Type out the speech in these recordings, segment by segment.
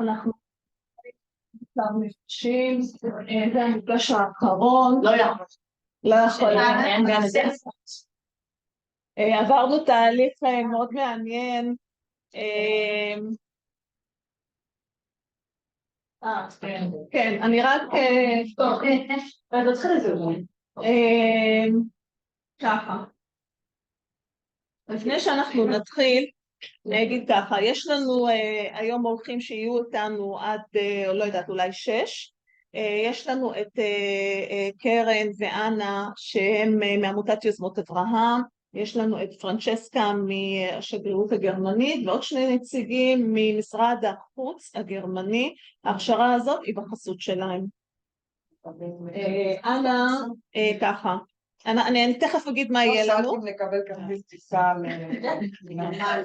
אנחנו מפגשים, זה המפגש האחרון. לא יכול. עברנו תהליך מאוד מעניין. כן, אני רק ככה. לפני שאנחנו נתחיל, נגיד ככה, יש לנו היום אורחים שיהיו אותנו עד, לא יודעת, אולי 6. יש לנו את קרן ואנה שהם מעמותת יוזמות אברהם, יש לנו את פרנצ'סקה מהשגרירות הגרמנית ועוד 2 נציגים ממשרד החוץ הגרמני. ההכשרה הזאת היא בחסות שלהם. אנה, ככה. אני תכף אגיד מה יהיה לנו. לא נקבל כרטיס טיסה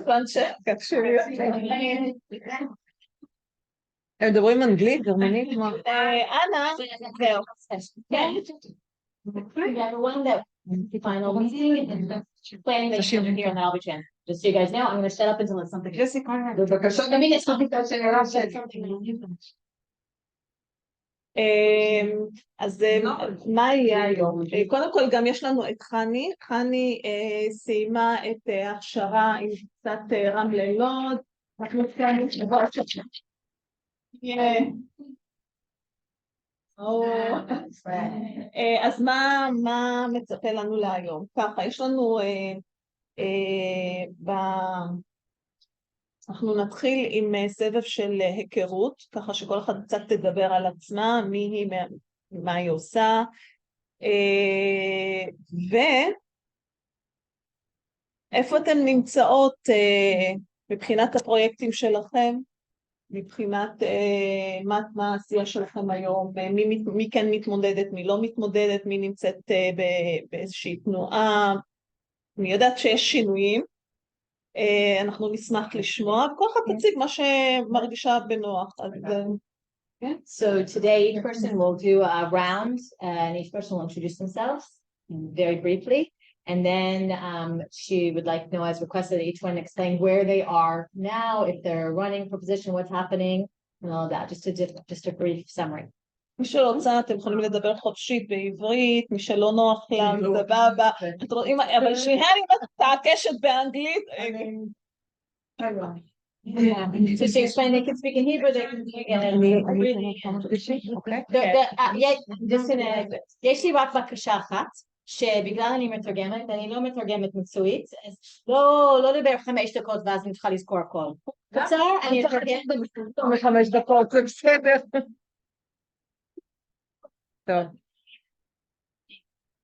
פרנצ'סקה, הם מדברים אנגלית, גרמנית? אנה, זהו. Final meeting and planning that you're here and I'll be chatting. Just so you guys know, I'm going to set up until it's something. I mean, it's something that's אז מה יהיה היום? קודם כל גם יש לנו את חני. חני סיימה את ההכשרה עם קצת רמלה לוד. אנחנו כאן שבוע אז מה מצפה לנו להיום? ככה, יש לנו אנחנו נתחיל עם סבב של היכרות, ככה שכל אחד קצת תדבר על עצמה, מי היא, מה היא עושה, ואיפה אתן נמצאות מבחינת הפרויקטים שלכם, מבחינת מה העשייה שלכם היום, מי כן מתמודדת, מי לא מתמודדת, מי נמצאת באיזושהי תנועה. אני יודעת שיש שינויים, אנחנו נשמח לשמוע, וכל אחד תציג מה שמרגישה בנוח. So today each person will do a round and each person will introduce themselves very briefly. And then she would like Noah has requested that each one explain where they are now, if they're running for position, what's happening, and all of that. Just a brief summary. מי שרוצה, אתם יכולים לדבר חופשית בעברית, מי שלא נוח לה, סבבה. אבל שנייה אני מתעקשת באנגלית. So she explained they can speak in Hebrew, they can speak in יש לי רק בקשה אחת, שבגלל אני מתרגמת, אני לא מתרגמת מקצועית, אז לא לדבר 5 דקות ואז אני צריכה לזכור הכל. קצר, אני אתרגם ב5 דקות, זה בסדר. טוב.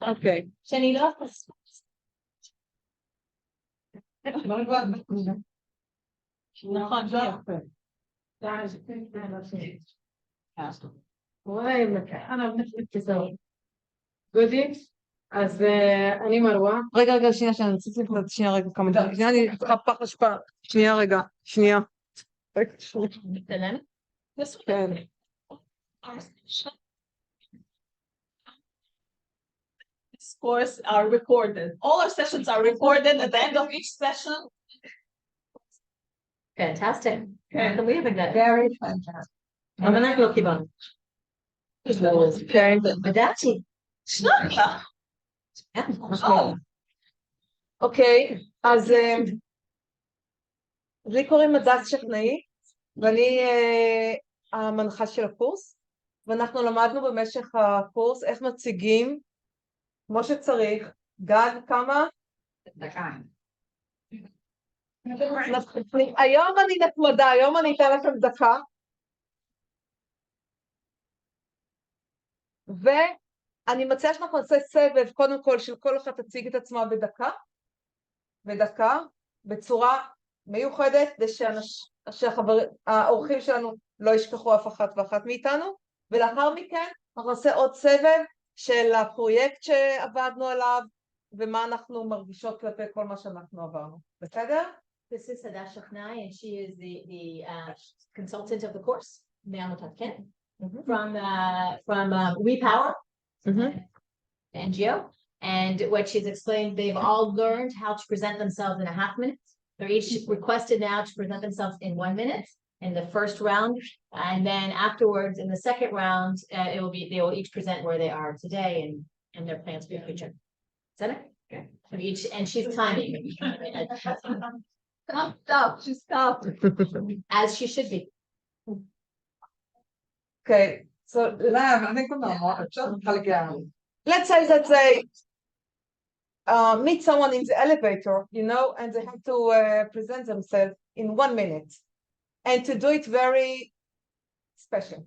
אוקיי. שאני לא... נכון, זה יפה. גודי? אז אני מרווה. רגע, שנייה, שאני נציץ לקראת, שנייה רגע, כמה דקות. שנייה, אני צריכה פח השפעה. שנייה רגע, שנייה. כן. These courses are recorded. All our sessions are recorded at the end of each session. Fantastic. Okay. Very fantastic. I'm going to keep on. בדעתי. אוקיי, אז לי קוראים מדרשת שכנאי, ואני המנחה של הקורס, ואנחנו למדנו במשך הקורס איך מציגים כמו שצריך. גד, כמה? דקה. היום אני נחמדה, היום אני אתן לכם דקה. ואני מציעה שאנחנו נעשה סבב, קודם כל, של כל אחד תציג את עצמה בדקה, בצורה מיוחדת, שהאורחים שלנו לא ישכחו אף אחת ואחת מאיתנו, ולאחר מכן אנחנו נעשה עוד סבב של הפרויקט שעבדנו עליו, ומה אנחנו מרגישות כלפי כל מה שאנחנו עברנו. בסדר? This is שכנאי, and she is the consultant of the course, מעמותת, כן? From WePower, the NGO, and what she's explained, they've all learned how to present themselves in a half minute. They're each requested now to present themselves in 1 minute, in the first round, and then afterwards in the second round, they will each present where they are today and their plans for the future. Is that it? Okay. And she's timing. Stop, she stopped. As she should be. Okay, so let's say meet someone in the elevator, you know, and they have to present themselves in 1 minute, and to do it very special.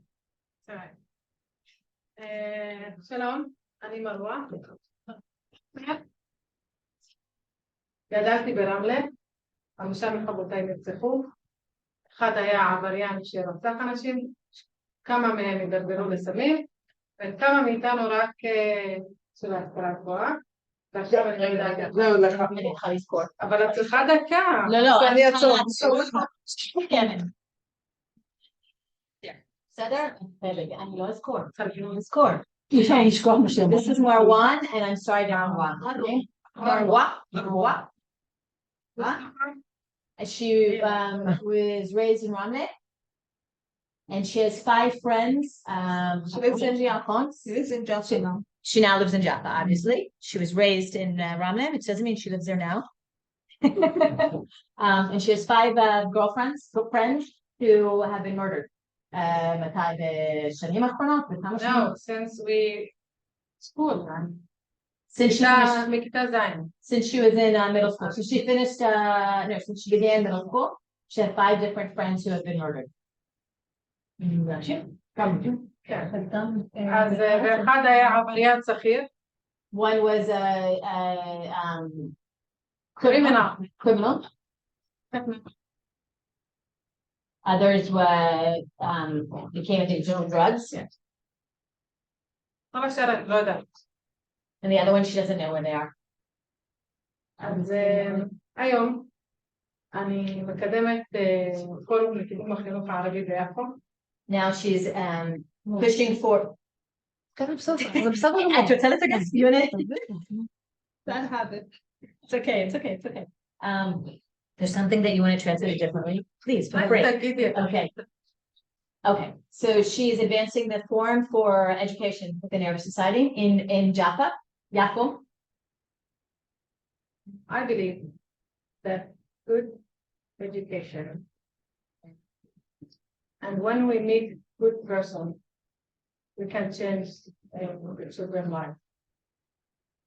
שלום, אני מרווה. גדלתי ברמלה, 5 מחברותיי נרצחו, אחד היה עבריין שרצח אנשים, כמה מהם הידרדרו לסמים, וכמה מאיתנו רק של ההשכלה גבוהה. ועכשיו אני יודעת, זהו לך. אני צריכה לזכור. אבל את צריכה דקה. לא, אני אעצור. בסדר? אני לא אזכור. צריך לזכור. This is Marwan, and I'm sorry, Marwan. Marwa. She was raised in Ramle, and she has 5 friends. She lives in Jaffa. She now lives in Jaffa, obviously. She was raised in Ramle, which doesn't mean she lives there now. And she has 5 friends who have been murdered. No, since we school, Since she was in middle school. So she finished, since she began middle school, she had 5 different friends who have been murdered. אז ואחד היה עבריין שכיר. One was a criminal. Others were became addicted to drugs. כל השאר אני לא יודעת. And the other one, she doesn't know where they are. אז היום אני מקדמת פורום לקידום החינוך הערבי ביפו. Now she's pushing for. That habit. It's okay. There's something that you want to translate differently. Please feel free. Okay. So she's advancing the Forum for Education within Arab Society in Jaffa. I believe that good education, and when we meet good person, we can change the children's life.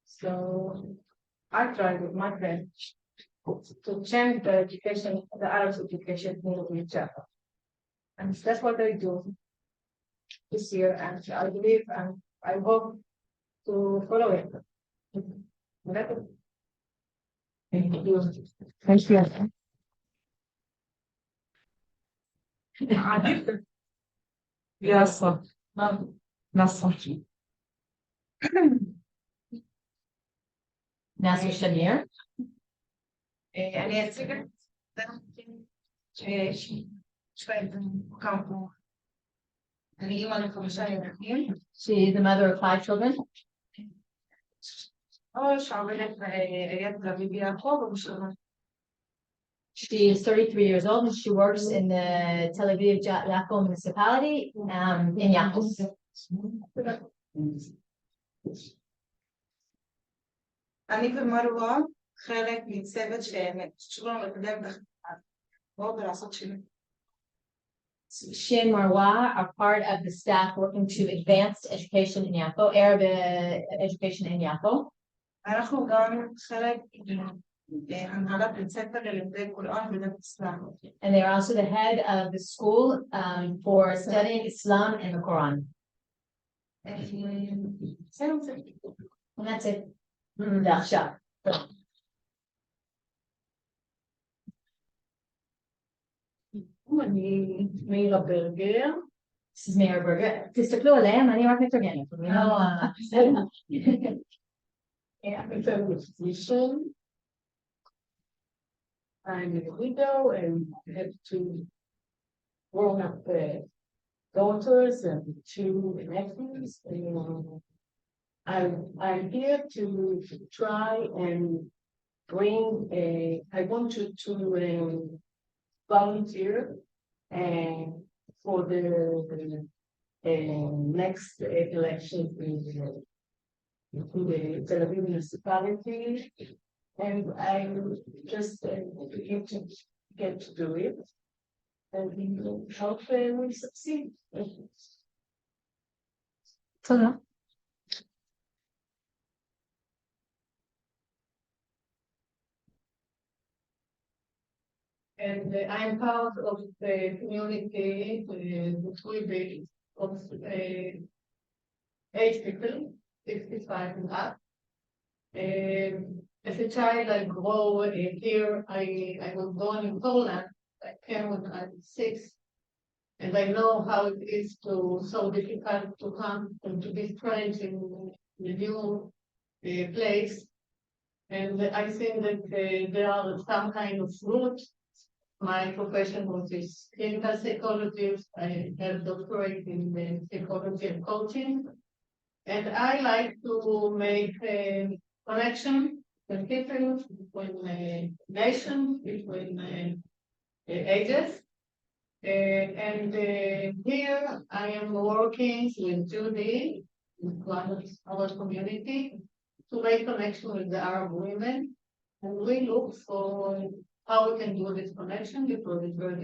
So I tried with my friends to change the education, the Arab education in Jaffa. And that's what I do this year, and I believe and I hope to follow it. Thank you. Yes. Nasser Shamir. אני אציג את זה כאמור. אני אימא ל5 ילדים. She is the mother of 5 children. שעובדת בעיריית תל אביב יפו ובשלום. She is 33 years old and she works in the Tel Aviv Yafo municipality in Yafo. אני ומרווה חלק מצוות שקשור לקדם ולעשות שינוי. She and Marwa are part of the staff working to advance education in Yafo, Arab education in Yafo. אנחנו גם חלק הנהלת בית ספר ללימודי קוראן ודת אסלאם. And they are also the head of the school for studying Islam and the Quran. And that's it. עכשיו. אני מאירה ברגר. This is Mayor Berger. תסתכלו עליהם, אני רק מתרגמת. I'm a feminist physician. I'm a widow and have 2 grown-up daughters and 2 nephews. I'm here to try and bring I want to volunteer for the next elections in the Tel Aviv municipality, and I just get to do it, and we hope we succeed. תודה. And I'm part of the community that will be of 8 people, 65 and up. As a child, I grew here. I was born in Poland. I came when I was 6. And I know how it is so difficult to come and to be strange in a new place. And I think that there are some kind of roots. My profession was this clinical psychologist. I have doctorate in psychology and coaching. And I like to make a connection with people, between nations, between ages. And here I am working with Judy, one of our community, to make connection with the Arab women. And we look for how we can do this connection because it's very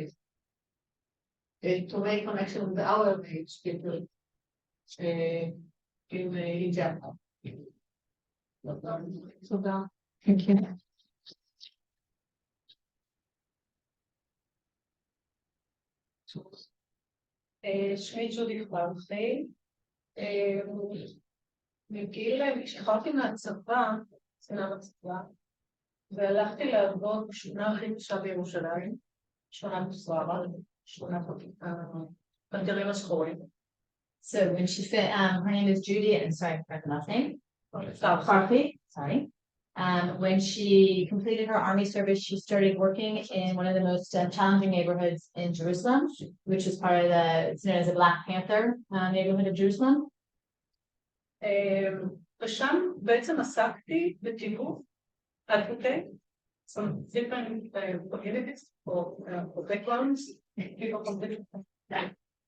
difficult to make connection with our age people in Japan. תודה. Thank you. שמי ג'ודי פרחי. מגיל, כשחררתי מהצבא, קצינה בצבא, והלכתי לעבוד בשכונה הכי קשה בירושלים, שכונת מסוארה, שכונת פנתרים השחורים. So when she said, her name is Judy, and sorry, I forgot the last name. Farfi, sorry. When she completed her army service, she started working in one of the most challenging neighborhoods in Jerusalem, which is part of it's known as the Black Panther neighborhood of Jerusalem. ושם בעצם עסקתי בתיווך advocate, some different communities or backgrounds, people from different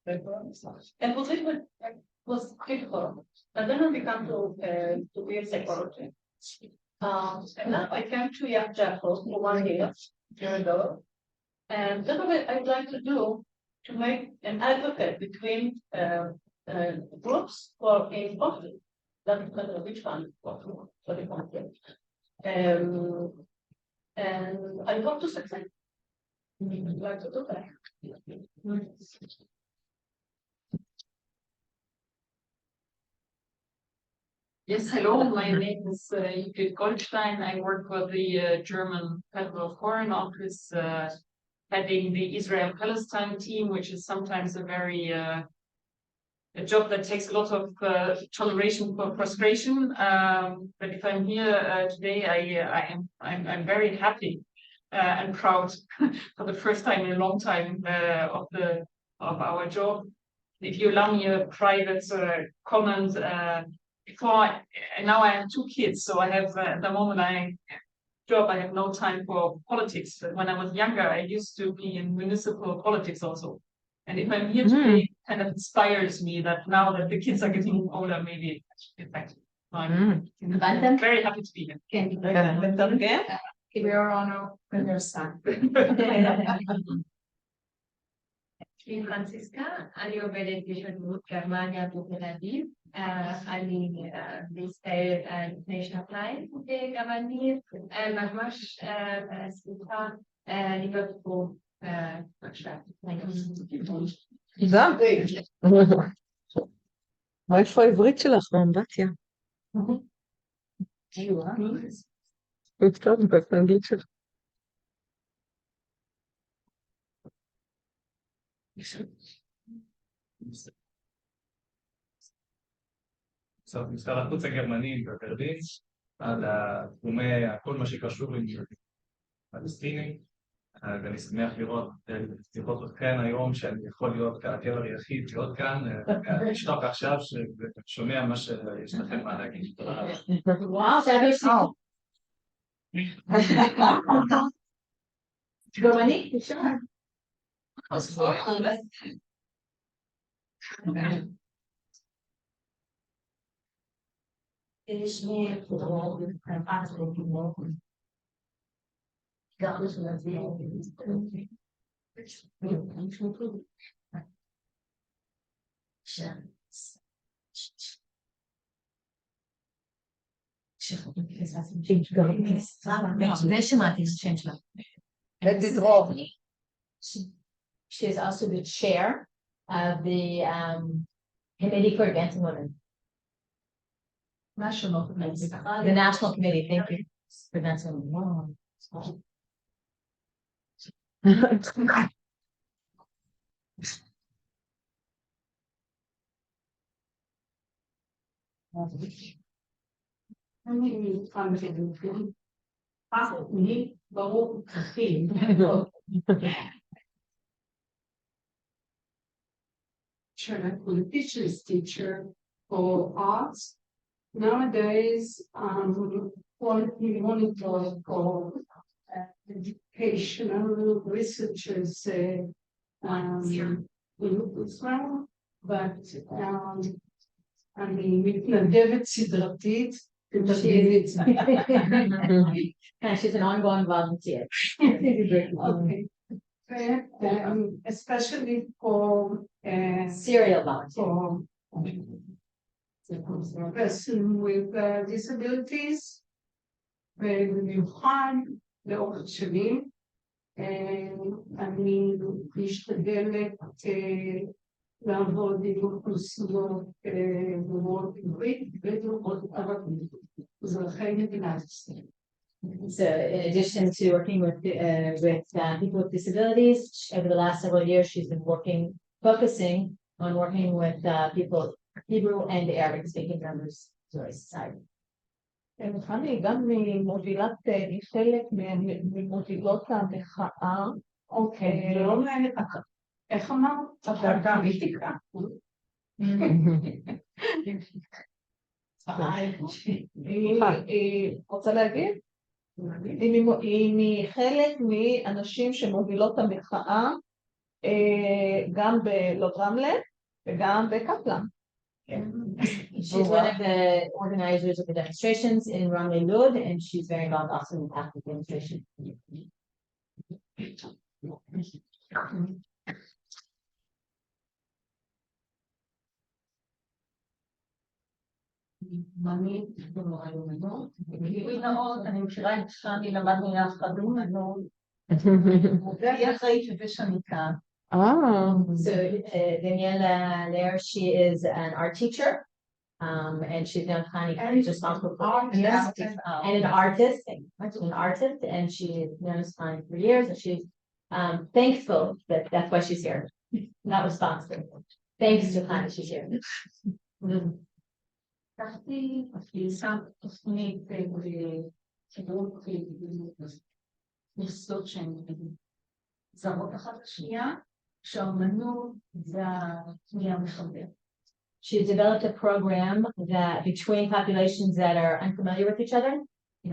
backgrounds, and was difficult. And then I began to be a psychologist. And now I came to Young Jackals for 1 year, and that's what I'd like to do, to make an advocate between groups for in conflict. Doesn't matter which one, for the conflict. And I hope to succeed. I'd like to do that. Yes, hello, my name is Judith Goldstein. I work for the German Federal Foreign Office, heading the Israel-Palestine team, which is sometimes a job that takes a lot of toleration for frustration. But if I'm here today, I'm very happy and proud for the first time in a long time of our job. If you allow me a private comment, now I have 2 kids, so I have at the moment I have no time for politics. But when I was younger, I used to be in municipal politics also. And if I'm here today, it kind of inspires me that now that the kids are getting older, maybe it's effective. I'm very happy to be here. We are on our son. שמי פרנציסקה, אני עובדת בשגרירות גרמניה בתל אביב. אני בישראל לפני 2 גם אני ממש שמחה להיות פה עכשיו. תודה. איפה העברית שלך, באמבטיה? טוב, איפה האנגלית שלך? משרד החוץ הגרמני בברלין, על כל מה שקשור עם פלסטינים, ואני שמח לראות אתכם היום שאני יכול להיות כהגבר היחיד להיות כאן, לשתוק עכשיו ששומע מה שיש לכם מה להגיד. וואו, גרמני, אפשר? She is also the chair of the Committee for Advancing Women. National Committee. The National Committee, thank you. For Advancing Women. Teacher's teacher for arts. Nowadays, quality monitor for educational researchers in Israel, but אני מתנדבת סדרתית. She's an ongoing volunteer. Okay. Especially for Serial volunteer. For person with disabilities, במיוחד לאורך שנים, אני משתדלת לעבוד עם אוכלוסיות דוברות עברית ודוברות ערבית, אזרחי מדינת ישראל. So in addition to working with people with disabilities, over the last several years, she's been focusing on working with people, Hebrew and Arabic speaking members of our society. אני גם ממובילות, חלק ממובילות המחאה. אוקיי, זה לא מעניין. איך אמרת? פוליטיקה. היא רוצה להגיד? היא חלק מאנשים שמובילות המחאה גם בלוד רמלה וגם בקפלן. She's one of the organizers of the demonstrations in Ramle Lod, and she's very involved also in the Catholic demonstration. אני מכירה את שאני למדנו יחד, היא אחראית לזה שאני כאן. So Daniela there, she is an art teacher, and she's now kind of responsible for and an artist, and she's known as Connie for years, and she's thankful that that's why she's here, not responsible. Thanks to Connie, she's here. לקחתי תוכנית בחירות מכסות שהן זרות אחת לשנייה, שהאמנות זה הכלי המחבר. She developed a program that between populations that are unfamiliar with each other,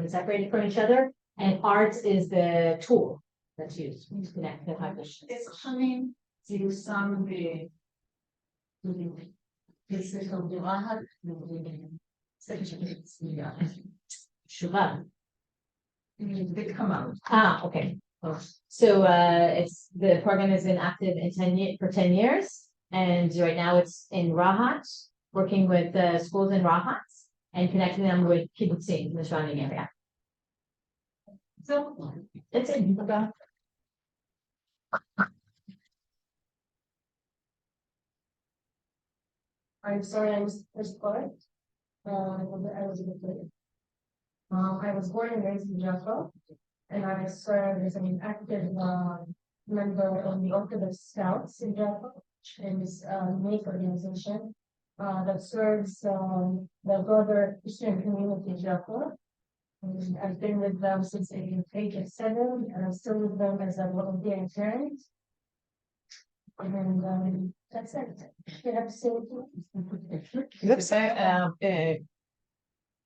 separated from each other, and arts is the tool that's used to connect the populations. 10 שנים זה יושם בספר ברהט, ספר של Shuvah. בית קמר. Okay. So it's the program has been active for 10 years, and right now it's in Rahat, working with schools in Rahat and connecting them with kibbutzim in the surrounding area. So That's it. I'm sorry, I was quiet. I was a bit late. I was born and raised in Jaffa, and I served as an active member of the Orthodox Scouts in Jaffa, and this unique organization that serves the broader Christian community in Jaffa. And I've been with them since the age of 7, and I'm still with them as a volunteer parent. And that's it. You have to say it.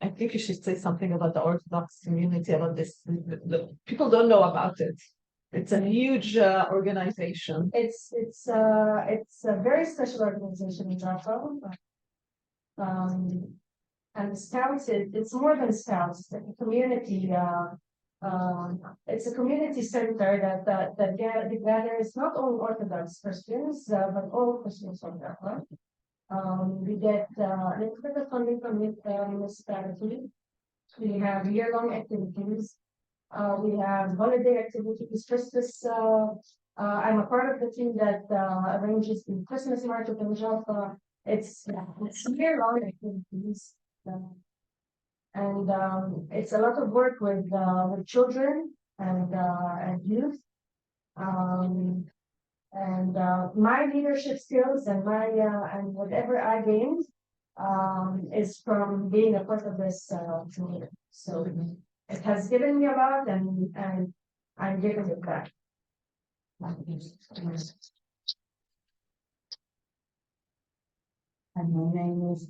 I think you should say something about the Orthodox community, about this. The people don't know about it. It's a huge organization. It's a very special organization in Jaffa. And Scouts, it's more than Scouts. It's a community. It's a community center that gathers not only Orthodox Christians but all Christians from Jaffa. We get a little bit of funding from the municipality. We have year-long activities. We have holiday activities. Christmas. I'm a part of the team that arranges the Christmas market in Jaffa. It's year-long activities. And it's a lot of work with children and youth. And my leadership skills and and whatever I gained is from being a part of this community. So it has given me a lot, and I'm giving it back. And my name is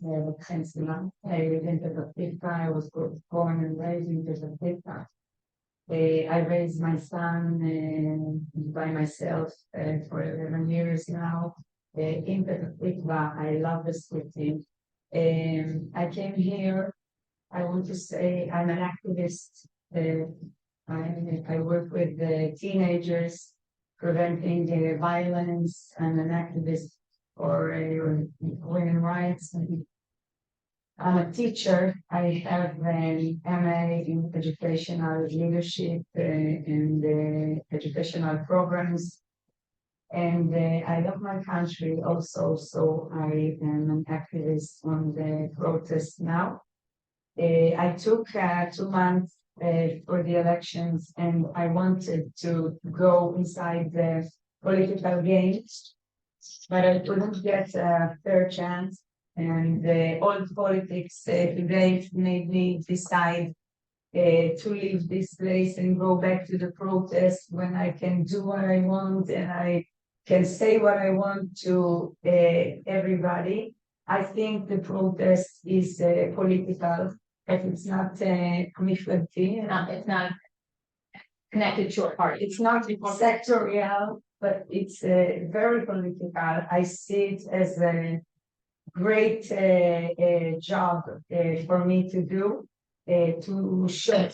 Sim. I live in Petah Tikva. I was born and raised in Petah Tikva. I raised my son by myself for 11 years now in Petah Tikva. I love the city. I came here. I want to say I'm an activist. I work with teenagers preventing violence. I'm an activist for women's rights. I'm a teacher. I have an MA in educational leadership and educational programs. And I love my country also, so I am an activist on the protest now. I took 2 months for the elections, and I wanted to go inside the political game, but I couldn't get a fair chance. And old politics today made me decide to leave this place and go back to the protest when I can do what I want and I can say what I want to everybody. I think the protest is political, but it's not miflagti. It's not connected to a party. It's not sectorial, but it's very political. I see it as a great job for me to do, to show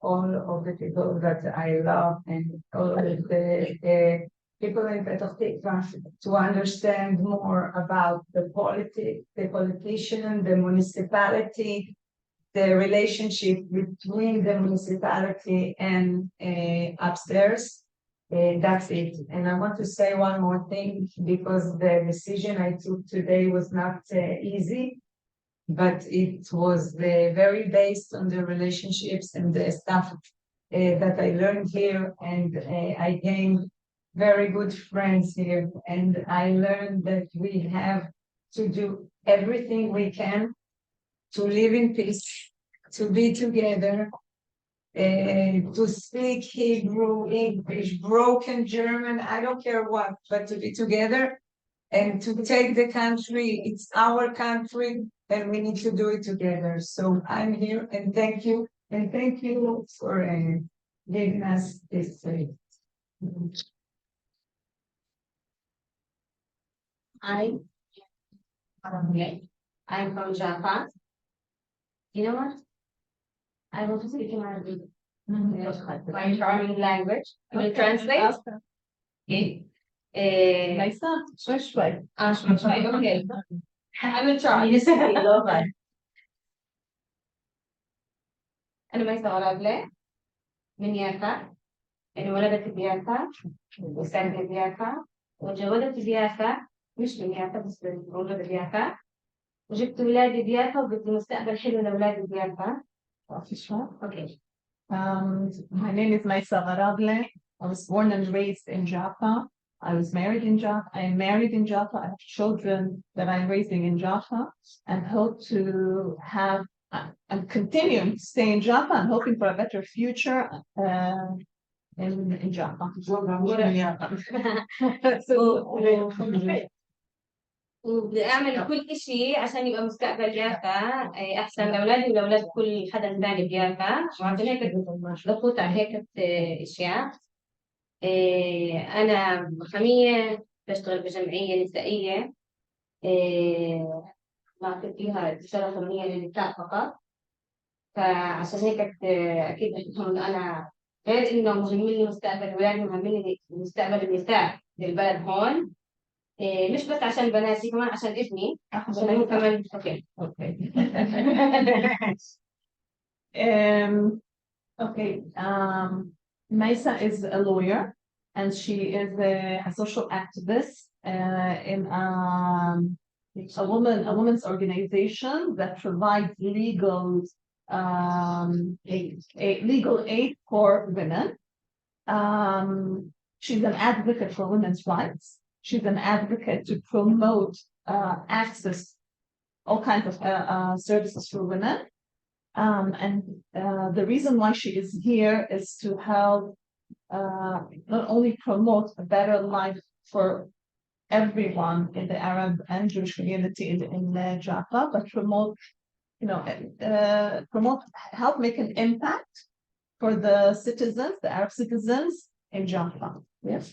all of the people that I love and all of the people in Petah Tikva to understand more about the politician, the municipality, the relationship between the municipality and upstairs. That's it. And I want to say one more thing, because the decision I took today was not easy, but it was very based on the relationships and the stuff that I learned here, and I gained very good friends here, and I learned that we have to do everything we can to live in peace, to be together, to speak Hebrew, English, broken German, I don't care what, but to be together and to take the country. It's our country and we need to do it together. So I'm here, and thank you. And thank you for giving us this space. Hi. I'm from Jaffa. You know what? I want to speak in Arabic. My charming language. I will translate. Okay. شوي. Okay. I will try. أنا ميسة غرابلة من يافا. أنا ولدت بيافا وسكنت بيافا وتزوجت بيافا، مش من يافا بس ولدت بيافا، وجبت ولادي بيافا وبدي مستقبل حلو لأولادي بيافا. Okay. My name is Maisa Garable. I was born and raised in Jaffa. I was married in Jaffa. I am married in Jaffa. I have children that I'm raising in Jaffa, and hope to have and continuing to stay in Jaffa and hoping for a better future in Jaffa. وبدي أعمل كل إشي عشان يبقى مستقبل يافا أحسن لأولادي ولأولاد كل حدا ثاني بيافا، وعشان هيك بفوت على هيك أشياء. أنا محامية بشتغل بجمعية نسائية بعطي فيها استشارة قانونية للنساء فقط. فعشان هيك أكيد بتفهم إنه أنا غير إنه مهم لي مستقبل الولاد، مهم لي مستقبل النساء بالبلد هون. مش بس عشان بناتي، كمان عشان ابني، عشان هو كمان اوكي. Okay. Maisa is a lawyer, and she is a social activist in a women's organization that provides legal aid for women. She's an advocate for women's rights. She's an advocate to promote access, all kinds of services for women. And the reason why she is here is to help not only promote a better life for everyone in the Arab and Jewish community in Jaffa, but promote, help make an impact for the citizens, the Arab citizens in Jaffa. Yes.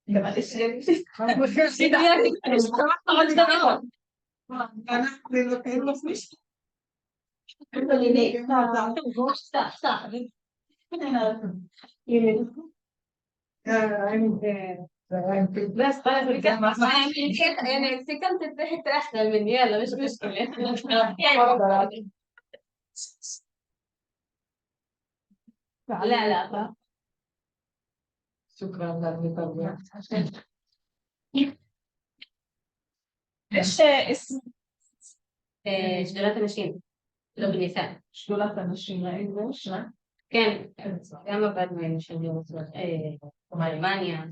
بس يعني سكنت الضحك احسن مني، يلا مش مشكلة. لا لا شكرا لك. ايش اسم شغلات الناشئين لو بالنساء شغلات الناشئين ايش كان גם עבדנו עם נשים מאלמניה.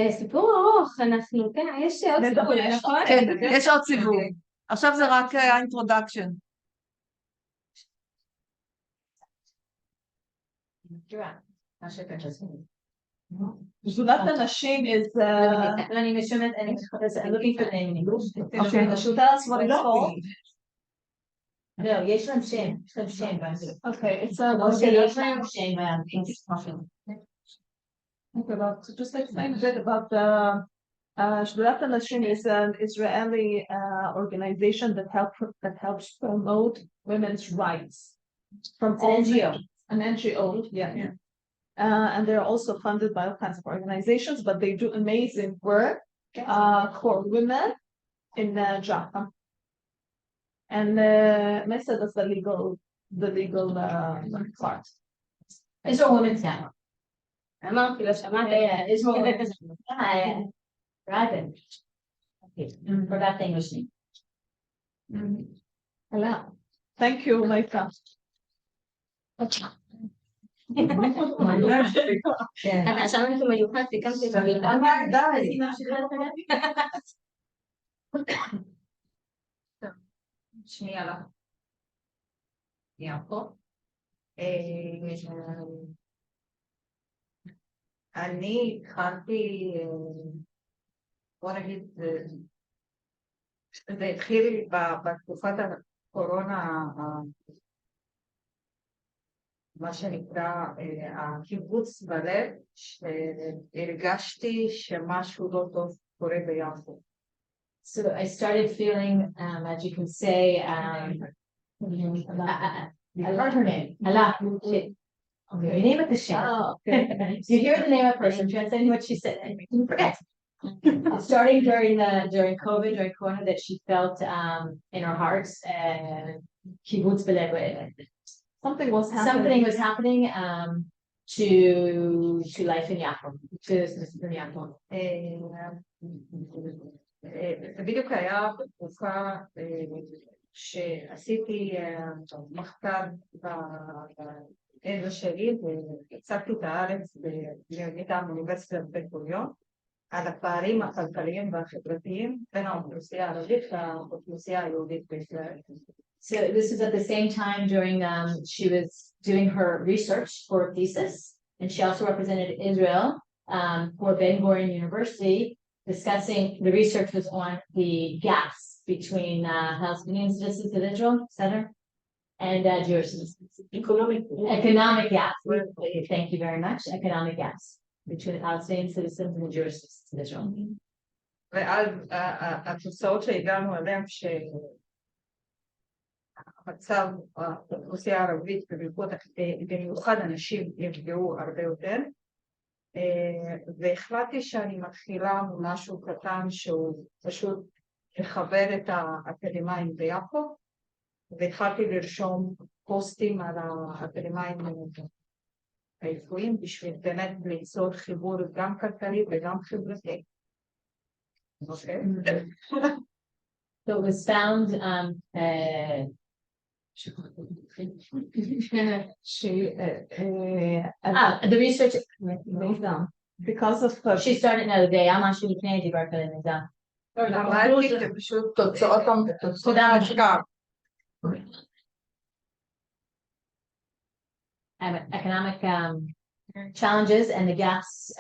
סיפור ארוך, אנחנו כן, יש עוד סיפור, נכון? כן, יש עוד סיפור. עכשיו זה רק האינטרודקשן. שדולת הנשים is אני משומעת, אני מחפשת, I'm looking for the name in English. okay, tell us what it's called. לא, יש להם שם, יש להם שם. Okay, it's יש להם שם באנגלית. So just explain a bit about the שדולת הנשים is an Israeli organization that helps promote women's rights from an NGO. An NGO, yeah. And they're also funded by all kinds of organizations, but they do amazing work for women in Jaffa. And Mesa does the legal part. It's a women's town. אמרתי לו, שמעת? It's a women's town. Right. Okay. Forgot the English name. Hello. Thank you, Maika. أنا عشان أنتم ميوحات סיכמתי שנייה לך. יעקב. אני התחלתי, בוא נגיד, זה התחיל בתקופת הקורונה, מה שנקרא הקיבוץ בלב, שהרגשתי שמשהו לא טוב קורה ביפו. So I started feeling, as you can say, I learned her name. Allah. Okay, you name it the shame. Oh, okay. You hear the name of a person, translating what she said, and you forget. Starting during COVID, during Corona, that she felt in her heart, kibbutz b'lev. Something was happening to life in Yaakov, to citizens in Yaakov. זה בדיוק היה בתקופה שעשיתי מחקר באזור שלי והצגתי את הארץ מטעם אוניברסיטת בן גוריון על הפערים הכלכליים והחברתיים בין האוכלוסייה הערבית לאוכלוסייה היהודית בישראל. So this is at the same time during she was doing her research for a thesis, and she also represented Israel for Ben Gurion University, discussing the research was on the gaps between Palestinian citizens of Israel, Center. and Jewish citizens. Economic gaps. Thank you very much. Economic gaps between the Palestinian citizens and the Jewish citizens of Israel. ואז התוצאות שהגענו אליהן שהמצב באוכלוסייה הערבית במיוחד אנשים נפגעו הרבה יותר, והחלטתי שאני מתחילה משהו קטן שהוא פשוט לחבר את האקדמאים ביפו, והתחלתי לרשום פוסטים על האקדמאים הרפואיים בשביל באמת ליצור חיבור גם כלכלי וגם חברתי. Okay. So it was found the research because of she started another day. I'm actually לפני דיברת על המיזם. למדתי זה פשוט תוצאות המחקר. Economic challenges and the gaps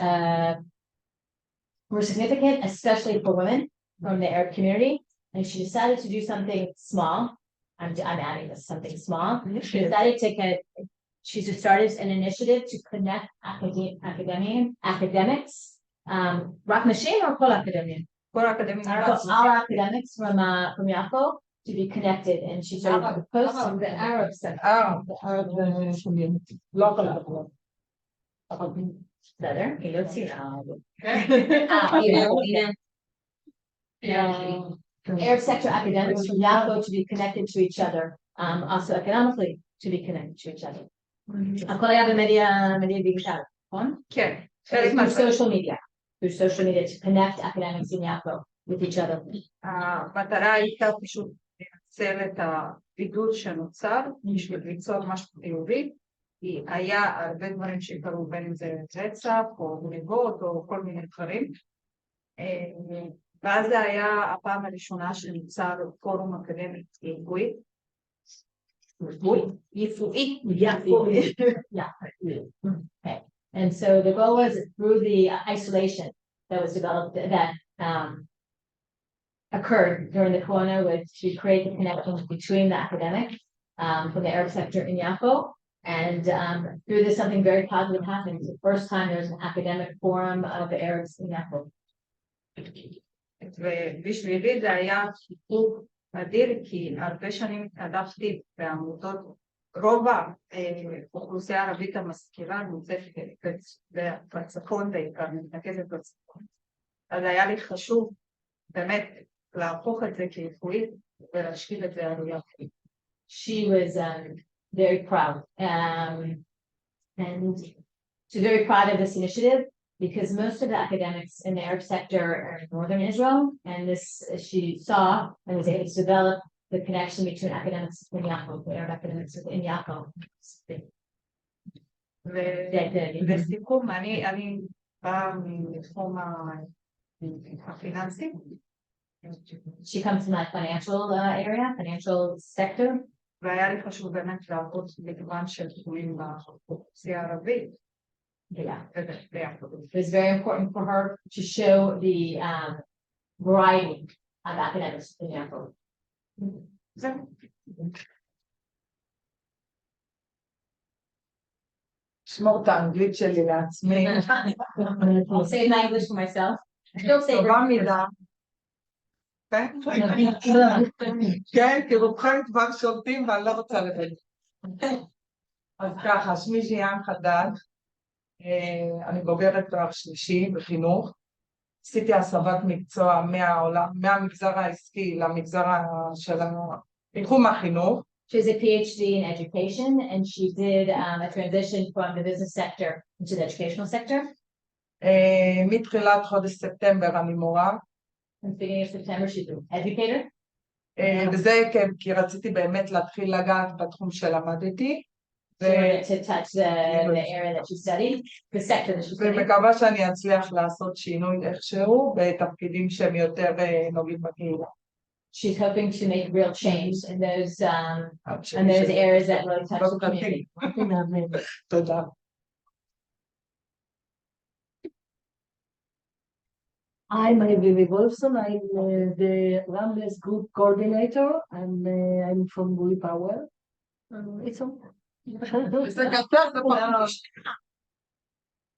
were significant, especially for women from the Arab community. And she decided to do something small. I'm adding this, something small. She decided to she started an initiative to connect academics. רק נשים or כל academics? כל האקדמיים. All academics from Yafo to be connected, and she started to post the Arab sector. The Arab community. Local. Better. You don't see Arab sector academics from Yafo to be connected to each other, also economically to be connected to each other. הכל היה במדיה דיגיטל, נכון? כן. Through social media to connect academics in Yafo with each other. המטרה הייתה פשוט לנצל את הבידול שנוצר בשביל ליצור משהו חיובי, כי היה הרבה דברים שקרו, בין אם זה רצח או גניבות או כל מיני דברים, ואז זה היה הפעם הראשונה שנוצר פורום אקדמי רפואי. Okay. And so the goal was through the isolation that was developed, that occurred during the corona, was to create the connection between the academic from the Arab sector in Yafo. And through this, something very positive happened. It's the first time there's an academic forum of the Arabs in Yafo. ובשבילי זה היה חיבור אדיר, כי הרבה שנים התנדבתי בעמותות, רוב האוכלוסייה הערבית המשכילה נמצאת בצפון בעיקר, מתנקזת בצפון. אז היה לי חשוב באמת להפוך את זה כרפואי ולהשקיע את זה על יפו. She was very proud, and she's very proud of this initiative, because most of the academics in the Arab sector are in northern Israel, and this she saw and was able to develop the connection between academics in Yafo, the Arab academics in Yafo. ולסיכום, אני באה מתחום הפיננסי. She comes from that financial area, financial sector. והיה לי חשוב באמת לעבוד בגוון של תחומים באוכלוסייה הערבית. Yeah, it was very important for her to show the variety of academics in Yafo. שמור את האנגלית שלי לעצמי. I'll say my English for myself. Don't say טובה מידה. כן, כי רובכם כבר שולטים ואני לא רוצה לבד. אז ככה, שמי ז'יאן חדד, אני בוגרת תואר שלישי בחינוך, עשיתי הסבת מקצוע מהמגזר העסקי למגזר של תחום החינוך. She has a PhD in education, and she did a transition from the business sector into the educational sector. מתחילת חודש ספטמבר אני מורה. Since the beginning of September, she's an educator. וזה כן, כי רציתי באמת להתחיל לגעת בתחום שלמדתי. She wanted to touch the area that she studied, the sector that she studied. ומקווה שאני אצליח לעשות שינוי איכשהו בתפקידים שהם יותר נוגעים בקהילה. She's hoping to make real change in those areas that really touch the community. תודה. I'm Vivi Wolfson. I'm the Rambles Group Coordinator, and I'm from Gui Power.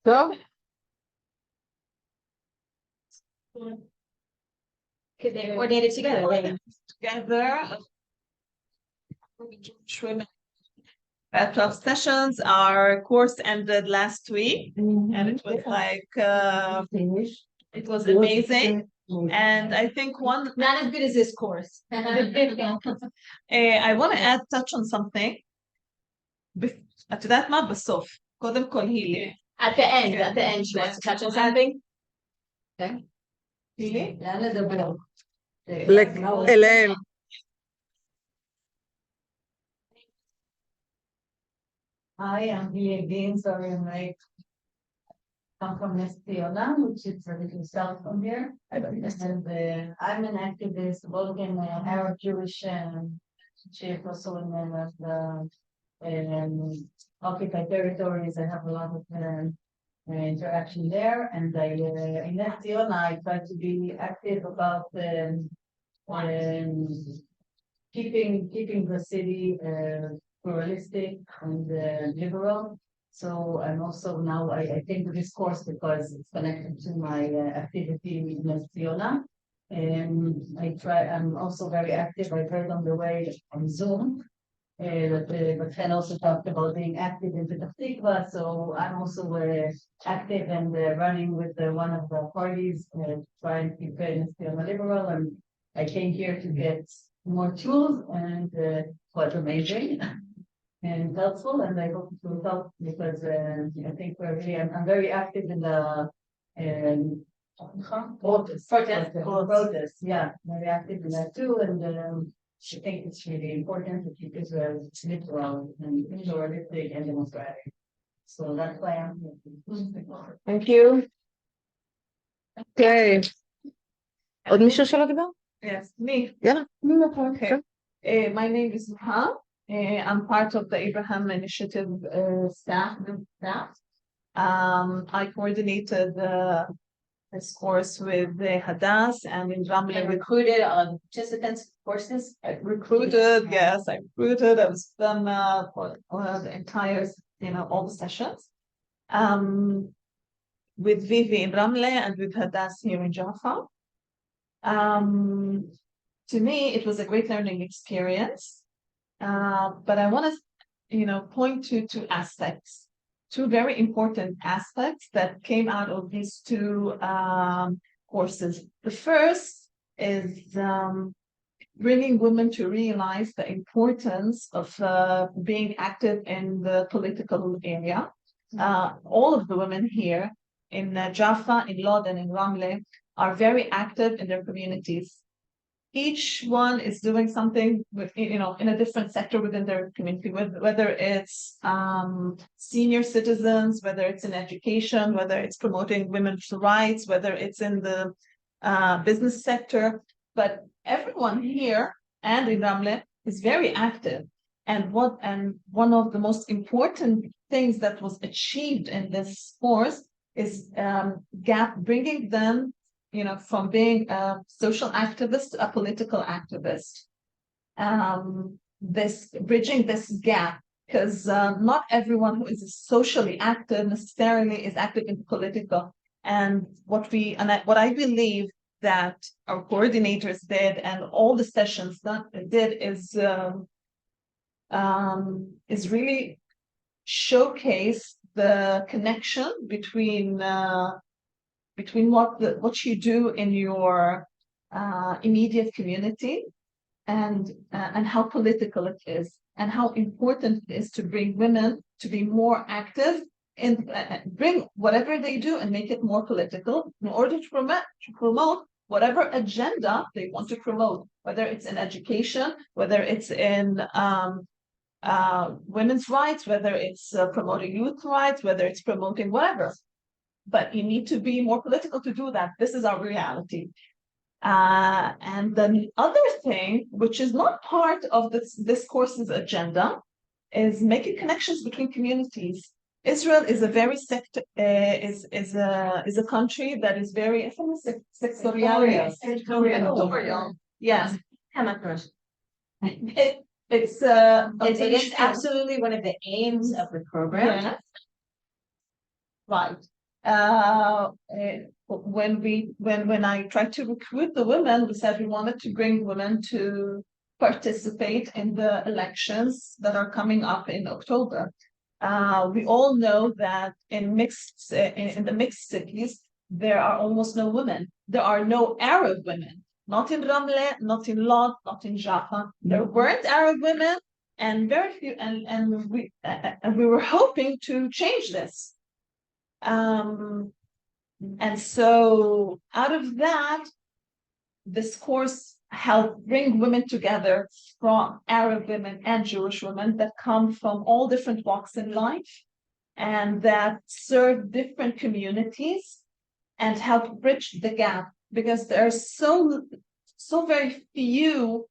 טוב, Because they're coordinated together, right? Together. 12 sessions. Our course ended last week, and it was like it was amazing. And I think one Not as good as this course. I want to touch on something. את יודעת מה? בסוף. קודם כל הילי. At the end, she wants to touch on something. Okay. הילי? אליהם. Hi, I'm Via again. Sorry, I'm from Nestiona, which is a little south from here. And I'm an activist, both in Arab Jewish chief, also in the occupied territories. I have a lot of interaction there. And in Nestiona, I try to be active about keeping the city pluralistic and liberal. So I'm also now, I came to this course because it's connected to my activity with Nestiona. I'm also very active. I heard on the way on Zoom, but Ken also talked about being active in Petah Tikva. So I'm also active and running with one of the parties, trying to keep Nestiona liberal. And I came here to get more tools, and it was amazing and helpful, and I hope it will help because I think I'm very active in the protest. Yeah, very active in that too, and I think it's really important to keep Israel liberal and pluralistic and democratic. So that's why I'm here. Thank you. Okay. עוד מישהו שלא דיבר? Yes, me. יאללה. Okay. My name is Nוהא. I'm part of the Abraham Initiative staff. I coordinated this course with Hadass and in Ramle. And recruited participants courses. I recruited. I was done for the entire, all the sessions. With Vivi in Ramle and with Hadass here in Jaffa. To me, it was a great learning experience. But I want to, point to two aspects, two very important aspects that came out of these two courses. The first is bringing women to realize the importance of being active in the political area. All of the women here in Jaffa, in Lod, and in Ramle are very active in their communities. Each one is doing something with, in a different sector within their community, whether it's senior citizens, whether it's in education, whether it's promoting women's rights, whether it's in the business sector. But everyone here and in Ramle is very active. And one of the most important things that was achieved in this course is bringing them from being a social activist to a political activist. Bridging this gap, because not everyone who is socially active necessarily is active in political. And what I believe that our coordinators did and all the sessions that did is really showcase the connection between what you do in your immediate community and how political it is, and how important it is to bring women to be more active and bring whatever they do and make it more political in order to promote whatever agenda they want to promote, whether it's in education, whether it's in women's rights, whether it's promoting youth rights, whether it's promoting whatever. But you need to be more political to do that. This is our reality. And the other thing, which is not part of this course's agenda, is making connections between communities. Israel is a very is a country that is very sectorial. Yes. It is absolutely one of the aims of the program. Yeah. Right. When I tried to recruit the women, we said we wanted to bring women to participate in the elections that are coming up in October. We all know that in the mixed cities there are almost no women. There are no Arab women. Not in Ramle, not in Lod, not in Jaffa. There weren't Arab women, and very few. And we were hoping to change this. And so out of that, this course helped bring women together, from Arab women and Jewish women that come from all different walks in life and that serve different communities and help bridge the gap, because there are so very few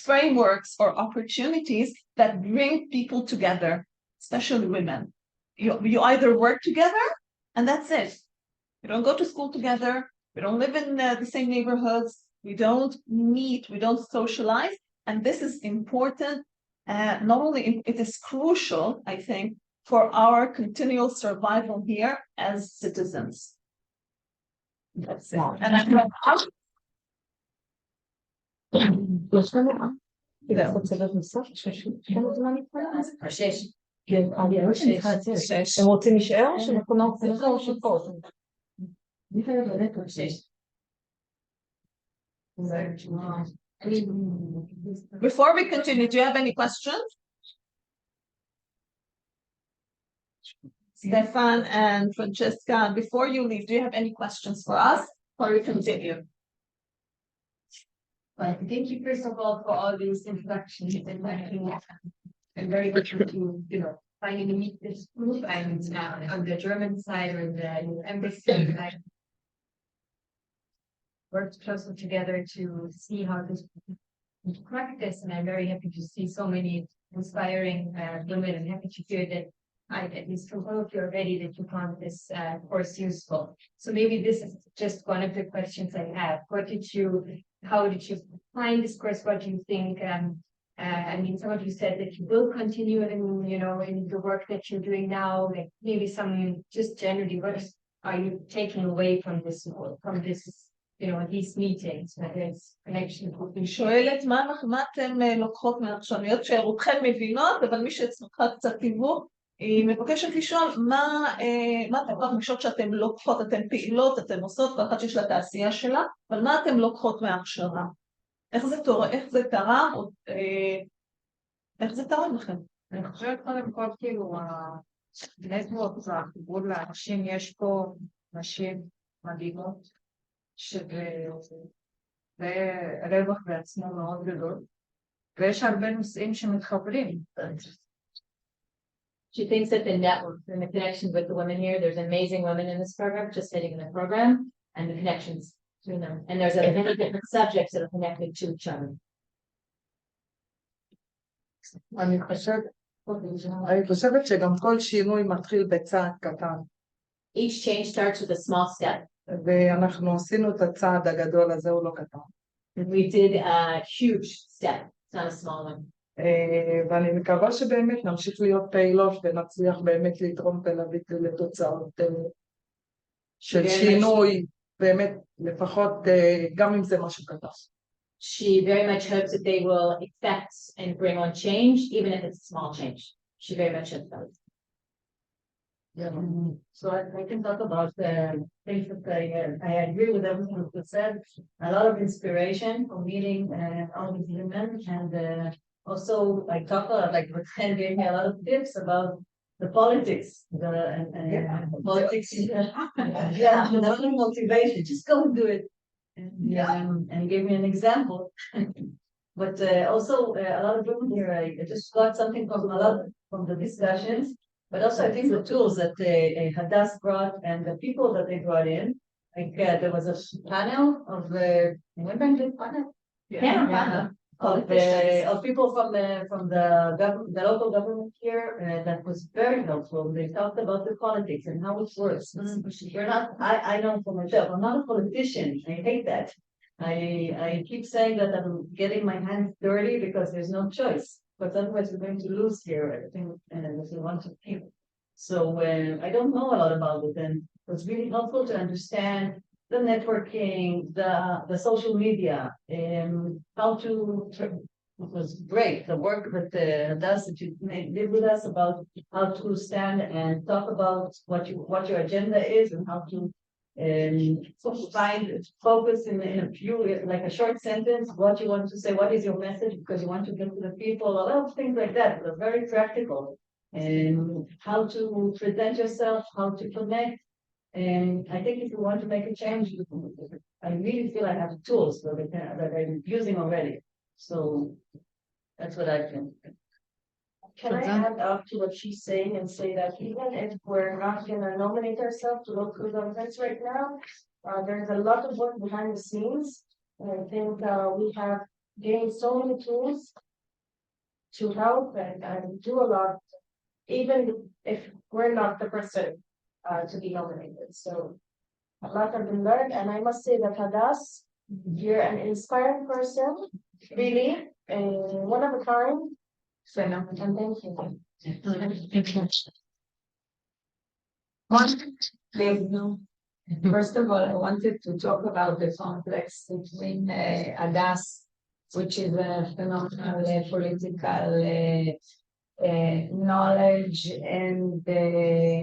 frameworks or opportunities that bring people together, especially women. You either work together and that's it. We don't go to school together. We don't live in the same neighborhoods. We don't meet. We don't socialize. And this is important. Not only it is crucial, I think, for our continual survival here as citizens. That's it. And I'm הם רוצים להישאר או שאנחנו נרצה או שפה? Before we continue, do you have any questions? Stefan and Francesca, before you leave, do you have any questions for us before we continue? Well, thank you first of all for all these introductions and I'm very grateful to, finally meet this group. I'm on the German side or the embassy. I worked closely together to see how this in practice, and I'm very happy to see so many inspiring women. I'm happy to hear that at least from all of you already that you found this course useful. So maybe this is just one of the questions I have. How did you find this course? What do you think? I mean, some of you said that you will continue in the work that you're doing now. Like maybe just generally, what are you taking away from this, these meetings, whether it's connection? אני שואלת מה אתם לוקחות מעכשיו, אני יודעת שרובכם מבינות, אבל מי שצריכה קצת תיווך, היא מבקשת לשאול מה אתם מרגישות שאתם לוקחות, אתם פעילות, אתם עושות, ואחת שיש לה תעשייה שלה, אבל מה אתם לוקחות מההכשרה? איך זה תרם לכם? אני חושבת קודם כל, הנטוורק והחיבור לאנשים, יש פה נשים מדהימות, שזה רווח בעצמו מאוד גדול, ויש הרבה נושאים שמתחברים. She thinks that the network and the connections with the women here, there's amazing women in this program, just sitting in the program, and the connections between them. And there's many different subjects that are connected to each other. אני חושבת שגם כל שינוי מתחיל בצעד קטן. Each change starts with a small step. ואנחנו עשינו את הצעד הגדול הזה, הוא לא קטן. We did a huge step, it's not a small one. ואני מקווה שבאמת נמשיך להיות פעילות ונצליח באמת לתרום ולהביא לתוצאות של שינוי, באמת לפחות גם אם זה משהו קטן. She very much hopes that they will affect and bring on change, even if it's a small change. She very much hopes that. Yeah. So I can talk about the things that I agree with everything that was said. A lot of inspiration from meeting all these women, and also like talk like Roxanne gave me a lot of tips about the politics, the politics. Yeah, another motivation. Just go and do it. And gave me an example. But also a lot of women here, I just got something from the discussions. But also I think the tools that Hadass brought and the people that they brought in, like there was a panel of women did panel? Yeah. Of people from the local government here that was very helpful. They talked about the politics and how it works. We're not, I know for myself, I'm not a politician. I hate that. I keep saying that I'm getting my hands dirty because there's no choice, but otherwise we're going to lose here everything, and if we want to keep. So I don't know a lot about it, and it was really helpful to understand the networking, the social media, how to. It was great, the work that you did with us about how to stand and talk about what your agenda is and how to find focus in a few, like a short sentence, what you want to say, what is your message, because you want to get to the people, a lot of things like that, but very practical. And how to present yourself, how to connect. And I think if you want to make a change, I really feel I have tools that I'm using already. So that's what I think. Can I add up to what she's saying and say that even if we're not going to nominate ourselves to go through the events right now, there's a lot of work behind the scenes. And I think we have gained so many tools to help and do a lot, even if we're not the person to be nominated. So a lot have been learned, and I must say that Hadas, you're an inspiring person, really, and one of a kind. And thank you. First of all, I wanted to talk about the complex between Hadas, which is a phenomenal political knowledge and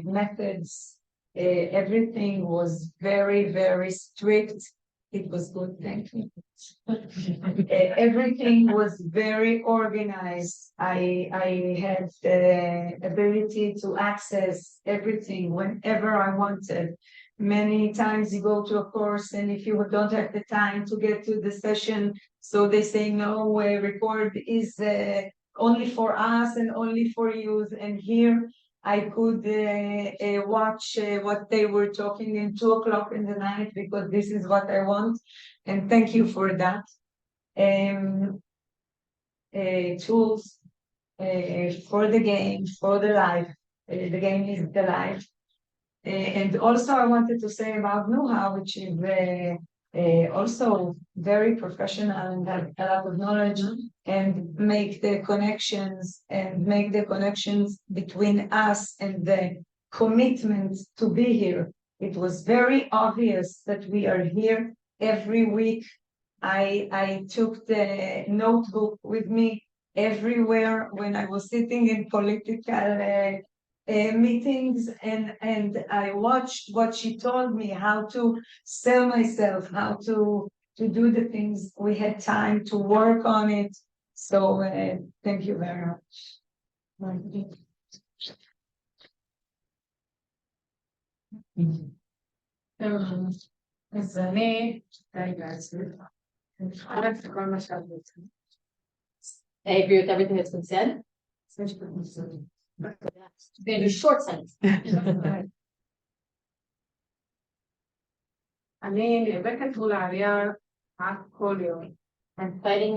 methods. Everything was very, very strict. It was good, thank you. Everything was very organized. I had the ability to access everything whenever I wanted. Many times you go to a course, and if you don't have the time to get to the session, so they say no, record is only for us and only for you. And here I could watch what they were talking in 2 o'clock in the night, because this is what I want. And thank you for that. Tools for the game, for the life. The game is the life. And also I wanted to say about Nohã, which is also very professional and have a lot of knowledge, and make the connections between us and the commitment to be here. It was very obvious that we are here every week. I took the notebook with me everywhere when I was sitting in political meetings, and I watched what she told me, how to sell myself, how to do the things. We had time to work on it. So thank you very much. אז אני די בעצמי. אני מתחלת לכל מה שאת רוצה. I agree with everything that's been said. Very short sentence. אני נאבקת מול העלייה כל יום. I'm fighting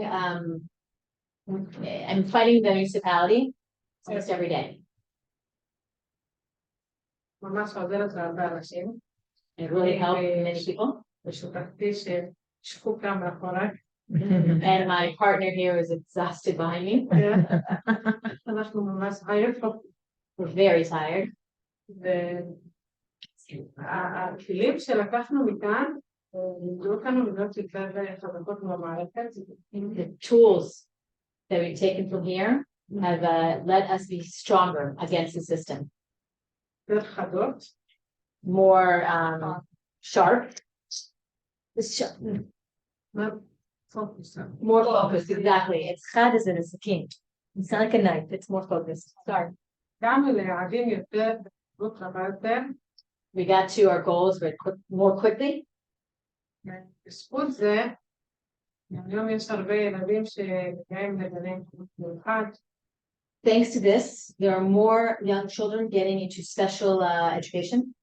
the municipality almost every day. ממש עוזרת להרבה אנשים. It really helped many people. ושותפתי ששחוקה מאחורי. And my partner here is exhausted behind me. אנחנו ממש עייפות. We're very tired. והכלים שלקחנו מכאן, לימדו אותנו להיות יותר חזקות במערכת. The tools that we've taken from here have let us be stronger against the system. יותר חדות. More sharp. More focused, exactly. It's chad as in a sakin. It's not like a knife, it's more focused. Sorry. גם להבין יותר, בקלות רבה יותר. We got to our goals more quickly. בזכות זה, היום יש הרבה ילדים שגם לגנים מיוחד. Thanks to this, there are more young children getting into special education.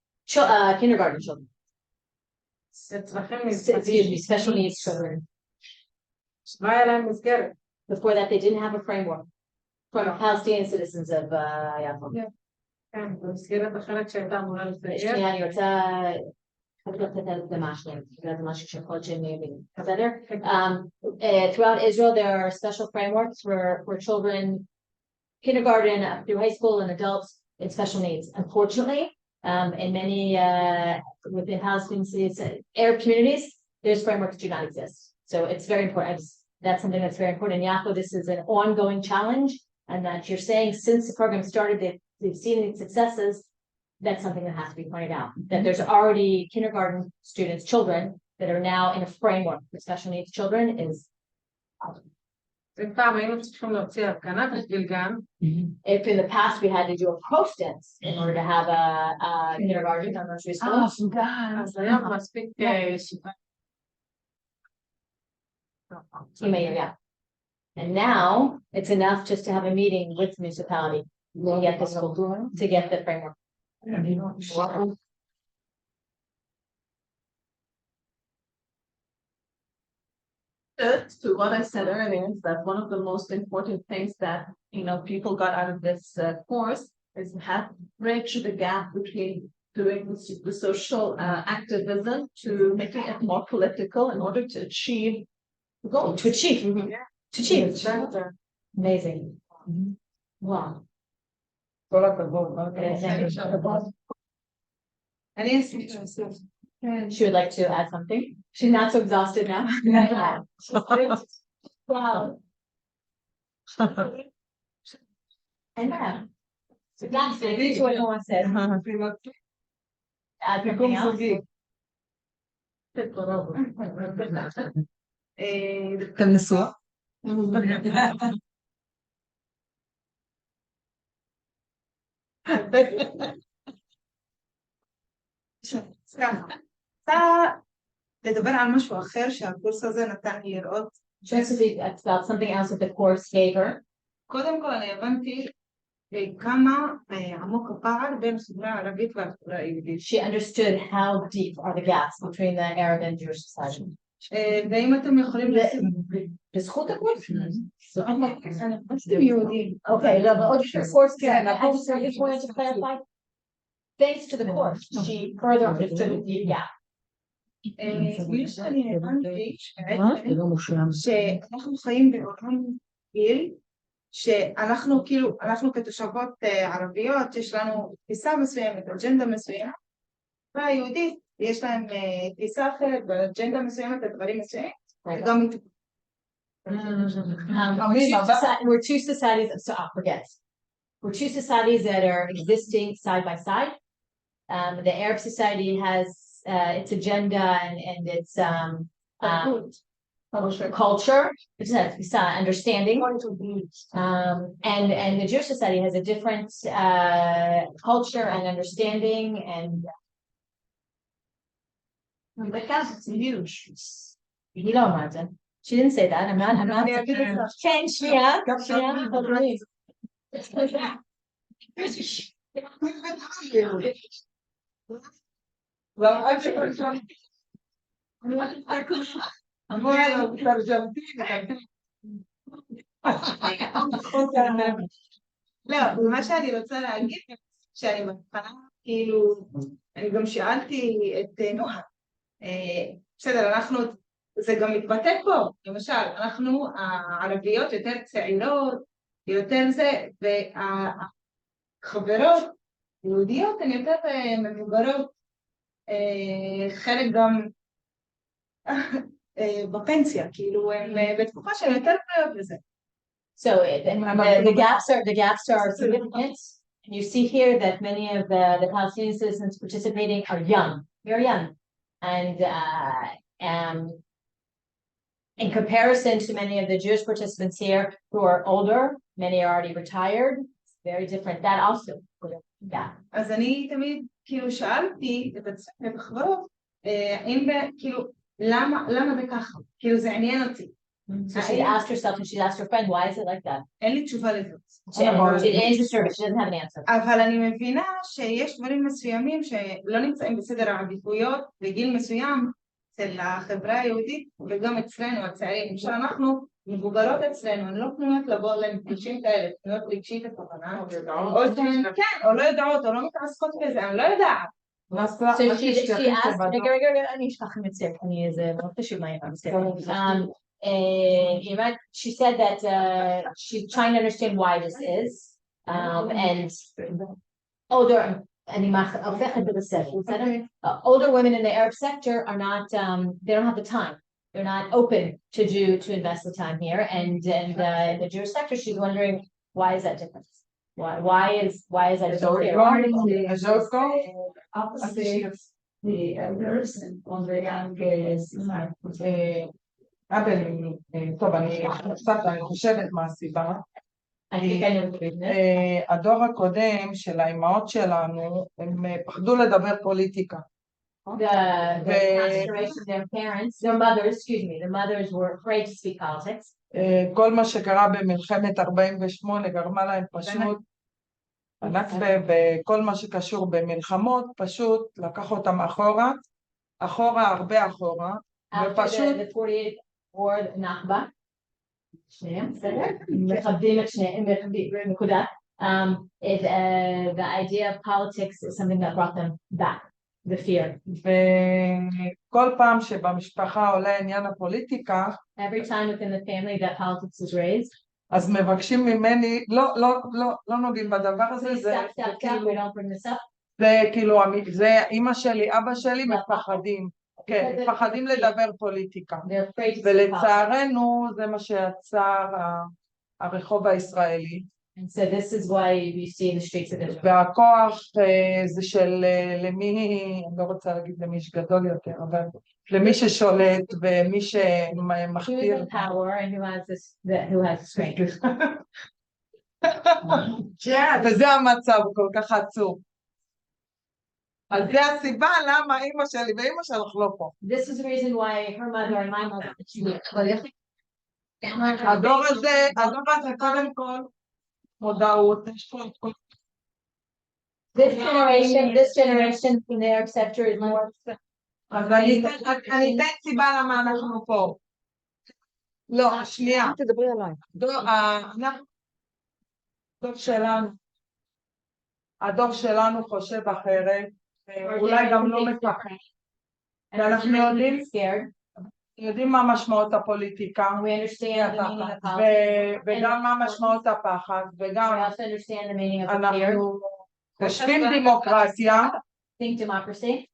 Kindergarten children. Excuse me, special needs children. Before that, they didn't have a framework from Palestinian citizens of Yaakov. במסגרת אחרת שהייתה אמורה לסייע. שנייה, אני רוצה Throughout Israel, there are special frameworks for children, kindergarten up through high school and adults in special needs. Unfortunately, in many within Palestinian cities, Arab communities, those frameworks do not exist. So it's very important. That's something that's very important. In Yaakov, this is an ongoing challenge, and that you're saying since the program started, they've seen its successes. That's something that has to be pointed out. That there's already kindergarten students, children, that are now in a framework for special needs children is. פעם היינו צריכים להוציא הפגנה בשביל גן. If in the past we had to do a protest in order to have a kindergarten or nursery school. אז היה מספיק Yeah. And now it's enough just to have a meeting with the municipality to get the school, to get the framework. To what I said earlier, is that one of the most important things that people got out of this course is to have bridge the gap between doing the social activism to making it more political in order to achieve the goal. To achieve. To achieve. Amazing. Wow. She would like to add something. She's not so exhausted now. Wow. And so that's what I said. Add something else. אתם נשואות? לדבר על משהו אחר שהקורס הזה נתן לי לראות. It's about something else that the course gave her. קודם כל אני הבנתי כמה עמוק הפער בין החברה הערבית והחברה היהודית. She understood how deep are the gaps between the Arab and Jewish society. ואם אתם יכולים לשים... בזכות הקורס? אתם יהודים. Okay, but course, I just wanted to clarify. Thanks to the course, she further understood the deep gap. מי שאני הבנתי שאנחנו חיים בעולם גיל, שאנחנו כאילו, אנחנו כתושבות ערביות, יש לנו תפיסה מסוימת, אג'נדה מסוימת, והיהודית יש להם תפיסה אחרת, ואג'נדה מסוימת, הדברים מסוימת, וגם... We're two societies, so I'll forget. We're two societies that are existing side by side. The Arab society has its agenda and its culture, understanding, and the Jewish society has a different culture and understanding, and the gap is huge. You know, Martin. She didn't say that. I'm not. Change, yeah. לא, מה שאני רוצה להגיד, שאני מבחנה, כאילו, אני גם שאלתי את נוהא. בסדר, אנחנו, זה גם מתבטא פה, למשל, אנחנו הערביות יותר צעירות, יותר זה, והחברות יהודיות הן יותר מבוגרות, חלק גם בפנסיה, כאילו הן בתקופה שהן יותר קריאות לזה. So the gaps are significant. And you see here that many of the Palestinian citizens participating are young, very young, and in comparison to many of the Jewish participants here who are older, many are already retired. It's very different. That also, yeah. אז אני תמיד כאילו שאלתי את עצמי בחברות, אם כאילו למה זה ככה? כאילו זה עניין אותי. So she asked herself and she asked her friend, why is it like that? אין לי תשובה לזה. She answers her, but she doesn't have an answer. אבל אני מבינה שיש דברים מסוימים שלא נמצאים בסדר העדיפויות בגיל מסוים אצל החברה היהודית וגם אצלנו הצעירים. שאנחנו מבוגרות אצלנו, הן לא פנויות לבוא למפגשים כאלה, פנויות רגשית הכוונה, או לא יודעות, או לא מתעסקות בזה, אני לא יודעת. So she asked, אני אשכח מצטער, אני איזה מאוד חשוב מה she said that she's trying to understand why this is, and older women in the Arab sector are not, they don't have the time. They're not open to invest the time here, and in the Jewish sector, she's wondering why is that different? Why is that different? Opposite the elders on the young טוב, אני חושבת מה הסיבה. הדור הקודם של האימהות שלנו, הם פחדו לדבר פוליטיקה. כל מה שקרה במלחמת 48 גרמה להם פשוט, וכל מה שקשור במלחמות פשוט לקח אותם אחורה, הרבה אחורה, ופשוט מכבדים את שניהם, נקודה. The idea of politics is something that brought them back, the fear. וכל פעם שבמשפחה עולה עניין הפוליטיקה, every time within the family that politics is raised, אז מבקשים ממני, לא נוגעים בדבר הזה, זה כאילו, זה אמא שלי, אבא שלי מפחדים. כן, מפחדים לדבר פוליטיקה, ולצערנו זה מה שיצר הרחוב הישראלי. והכוח זה של למי, אני לא רוצה להגיד למי שגדול יותר, אבל למי ששולט ומי שמכתיר. וזה המצב כל כך עצוב. אז זה הסיבה למה אמא שלי ואמא שלך לא פה. This is the reason why her mother and my mother הדור הזה קודם כל מודעות. This generation in the Arab sector is more. אז אני אתן סיבה למה אנחנו פה. לא, שנייה. תדברי עליי. הדור שלנו חושב אחרת. אולי גם לא מפחד. ואנחנו יודעים מה משמעות הפוליטיקה, וגם מה משמעות הפחד, וגם אנחנו חושבים דמוקרטיה,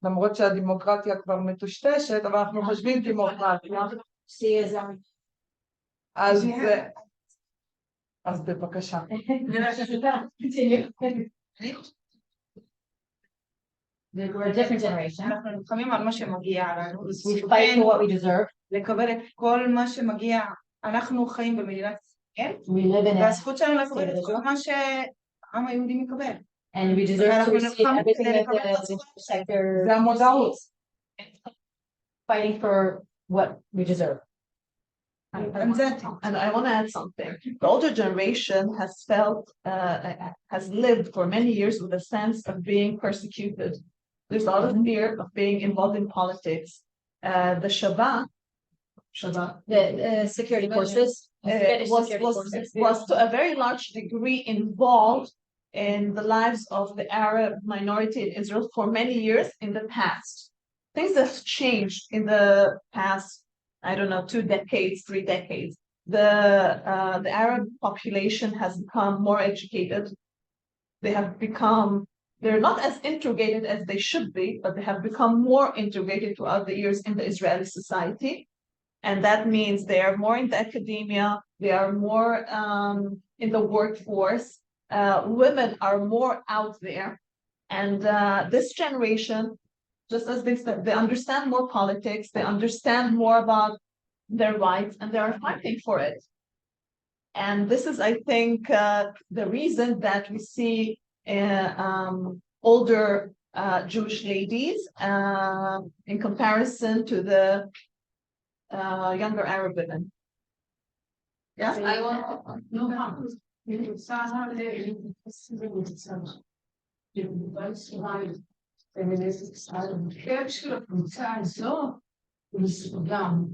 למרות שהדמוקרטיה כבר מטושטשת, אבל אנחנו חושבים דמוקרטיה. אז בבקשה. We're a different generation. אנחנו נלחמים על מה שמגיע לנו. We fight for what we deserve. לקבל את כל מה שמגיע. אנחנו חיים במדינת ישראל. We live in והזכות שלנו לקבל את כל מה שהעם היהודי מקבל. And we deserve to receive everything that the sector. זה המודעות. Fighting for what we deserve. And I want to add something. The older generation has felt, has lived for many years with a sense of being persecuted. There's a lot of fear of being involved in politics. The Shabbat, the security forces, was to a very large degree involved in the lives of the Arab minority in Israel for many years in the past. Things have changed in the past, I don't know, 2 decades, 3 decades. The Arab population has become more educated. They're not as integrated as they should be, but they have become more integrated throughout the years in the Israeli society. And that means they are more in the academia, they are more in the workforce. Women are more out there. And this generation, just as they said, they understand more politics, they understand more about their rights, and they are fighting for it. And this is, I think, the reason that we see older Jewish ladies in comparison to the younger Arab women. Yes, I want של הקבוצה הזו הוא מסודם.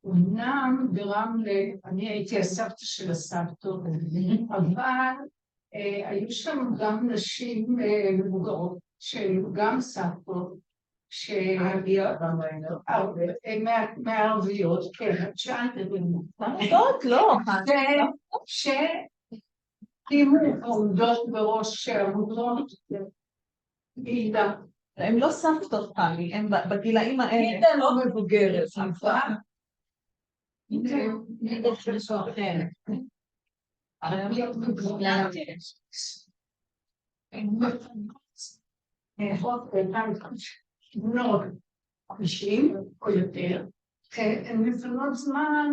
אמנם ברמלה, אני הייתי הסבתא של הסבתות, אבל היו שם גם נשים מבוגרות שהיו גם סבתות, מהערביות, כן, את שאלת את זה. סבתות? לא. שהקימו עומדות בראש עמותות, גילדה. הם לא סבתות חלי, הם בגילאים האלה. גילדה לא מבוגרת, סבתא. בנות 50 או יותר, הן מפנות זמן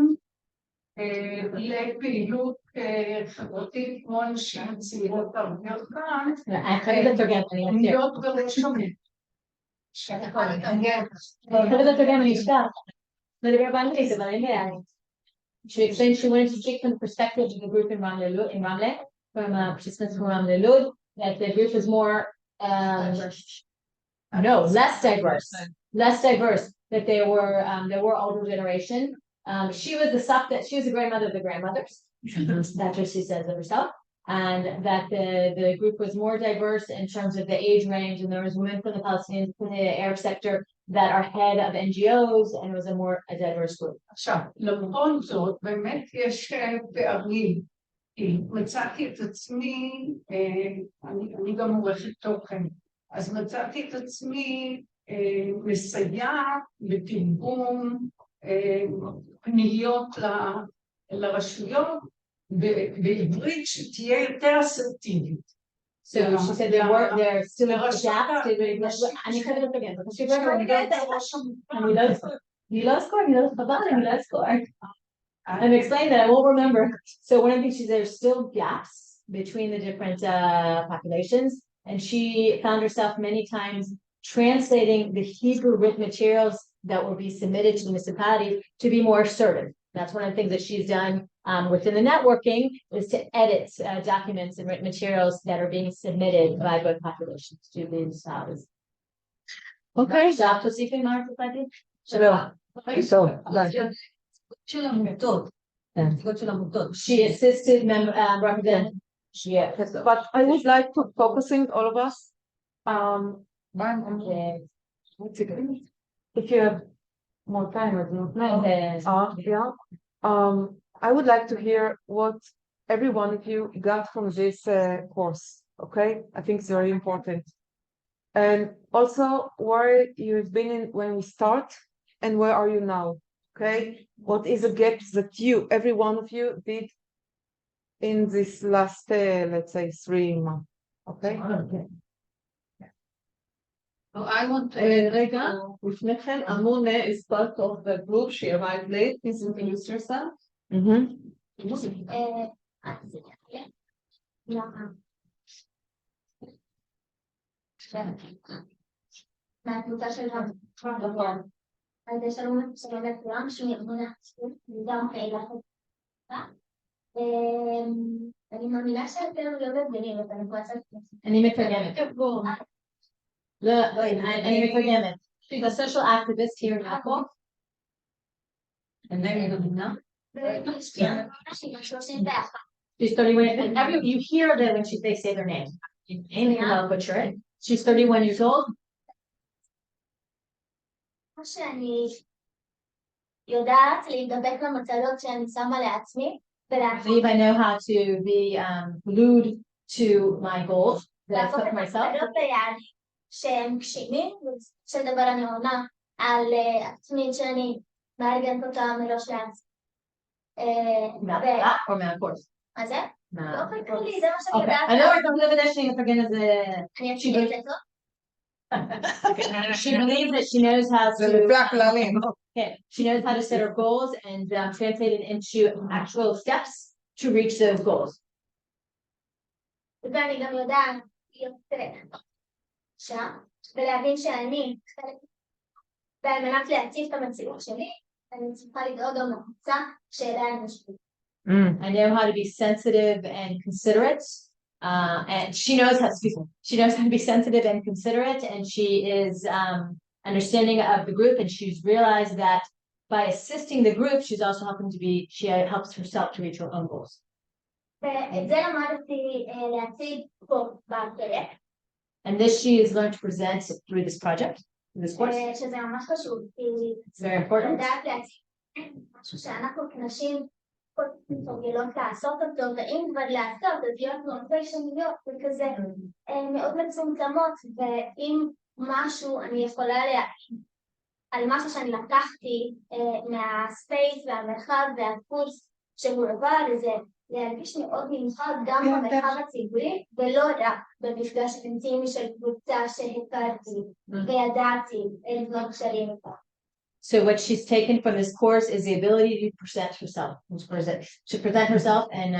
לפעילות חברתית כמו אנשים צעירות ערביות כאן, להיות בראש עומד. She explained she wanted to speak from the perspective of the group in Ramle, from participants from Ramle Lud, that the group was more, less diverse, that they were older generation. She was the grandmother of the grandmothers. That's what she says of herself. And that the group was more diverse in terms of the age range, and there was women from the Palestinians, from the Arab sector that are head of NGOs, and it was a diverse group. עכשיו, למרות זאת, באמת יש פערים. מצאתי את עצמי, אני גם עורכת תוכן, אז מצאתי את עצמי מסייעת בתרגום פניות לרשויות בעברית שתהיה יותר אסרטיבית. So she said there still gaps. אני חייבת את again, because she I'm explaining that I won't remember. So one of the things there's still gaps between the different populations, and she found herself many times translating the Hebrew written materials that will be submitted to the municipality to be more assertive. That's one of the things that she's done within the networking, is to edit documents and written materials that are being submitted by both populations to the municipalities. Okay. של עמותות. של עמותות. She assisted represent. But I would like to focusing all of us. If you have more time, I don't know. I would like to hear what every one of you got from this course. Okay, I think it's very important. And also where you've been in when we start, and where are you now? Okay, what is the gaps that every one of you did in this last, let's say, 3 months? Okay. So I want רגע, לפני כן, Amune is part of the group, she arrived late, please introduce yourself. מהקבוצה של נכון. אז יש לנו שלום לכולם, שמי אמונה, גם פעילה. אני מאמינה שאתם לא מבינים את הנקודה. אני מתרגמת. לא, אני מתרגמת. She's a social activist here in Apple. And then you know. She's 31. And you hear that when they say their name. I'll butcher it. She's 31 years old. שאני יודעת להידבק למצלות שאני שמה לעצמי. I believe I know how to be glued to my goals that I put for myself. שהם קשימים, שדבר אני עונה על עצמי שאני מארגנת אותה מראש לעצמי. או מהקורס? מה זה? לא חלקו לי, זה מה שאני יודעת. אני לא יודעת לוודא שאני מפרגן את זה. אני אציג את זה טוב. She believes that she knows how to. She knows how to set her goals and translate it into actual steps to reach those goals. ואני גם יודעת יותר שם, ולהבין שאני ועל מנת להציב את המציאות שלי, אני צריכה לדאוג גם לקבוצה שאליה אני משפיעה. I know how to be sensitive and considerate. And she knows how to be sensitive and considerate, and she is understanding of the group, and she's realized that by assisting the group, she helps herself to reach her own goals. ואת זה למדתי להציג פה בפרויקט. And this she has learned to present through this project, this course. שזה ממש חשוב, כי It's very important. לדעת להציג משהו שאנחנו כנשים מתרגלות לעשות אותו, ואם כבר לעשות, אז להיות מאוד ביישניות, וכזה מאוד מצומצמות, ואם משהו אני יכולה להגיד על משהו שאני לקחתי מהספייס והמרחב והקורס שהוא עבר, זה להרגיש מאוד מיוחד גם במרחב הציבורי, ולא רק במפגש אינטימי של קבוצה שהכרתי וידעתי לבנות קשרים איתה. So what she's taken from this course is the ability to present herself, to present herself and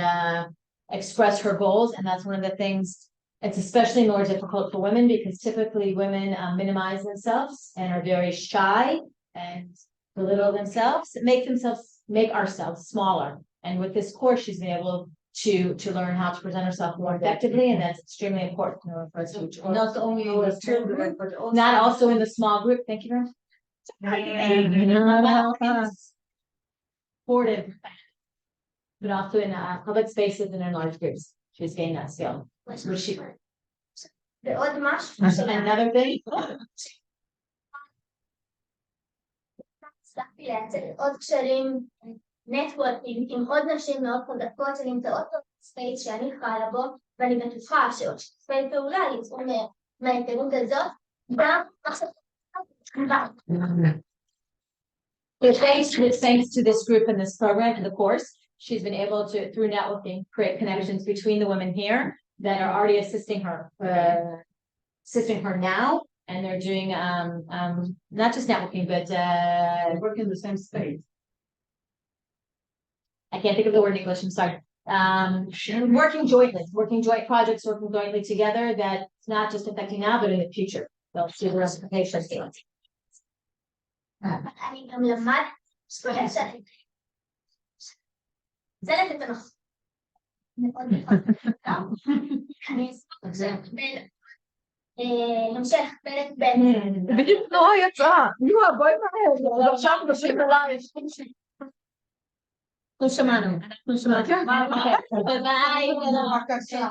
express her goals. And that's one of the things, it's especially more difficult for women because typically women minimize themselves and are very shy and belittle themselves, make ourselves smaller. And with this course, she's been able to learn how to present herself more effectively, and that's extremely important for us to Not only in the children, but also not also in the small group. Thank you very much. Supportive, but also in public spaces and in large groups. She's gained that skill. ועוד משהו Another thing. הצלחתי לייצר עוד קשרים נטוורקינג עם עוד נשים מאוד חזקות שנמצאות בספייס שאני חיה בו, ואני בטוחה שעוד שיתופי פעולה יצאו מההיכרות הזאת גם עכשיו. Thanks to this group and this program and the course, she's been able to, through networking, create connections between the women here that are already assisting her now, and they're doing not just networking, but work in the same space. I can't think of the word in English. I'm sorry. Working joint projects, working jointly together. That's not just affecting now, but in the future. They'll see the ramifications. אני גם למד זה לתת הנחות. מאוד נכון. אני אשמח המשך פרק בן. בדיוק נוהא יצאה. נוהא בואי מהר. עכשיו נושאים עליי. אנחנו שמענו. בבקשה.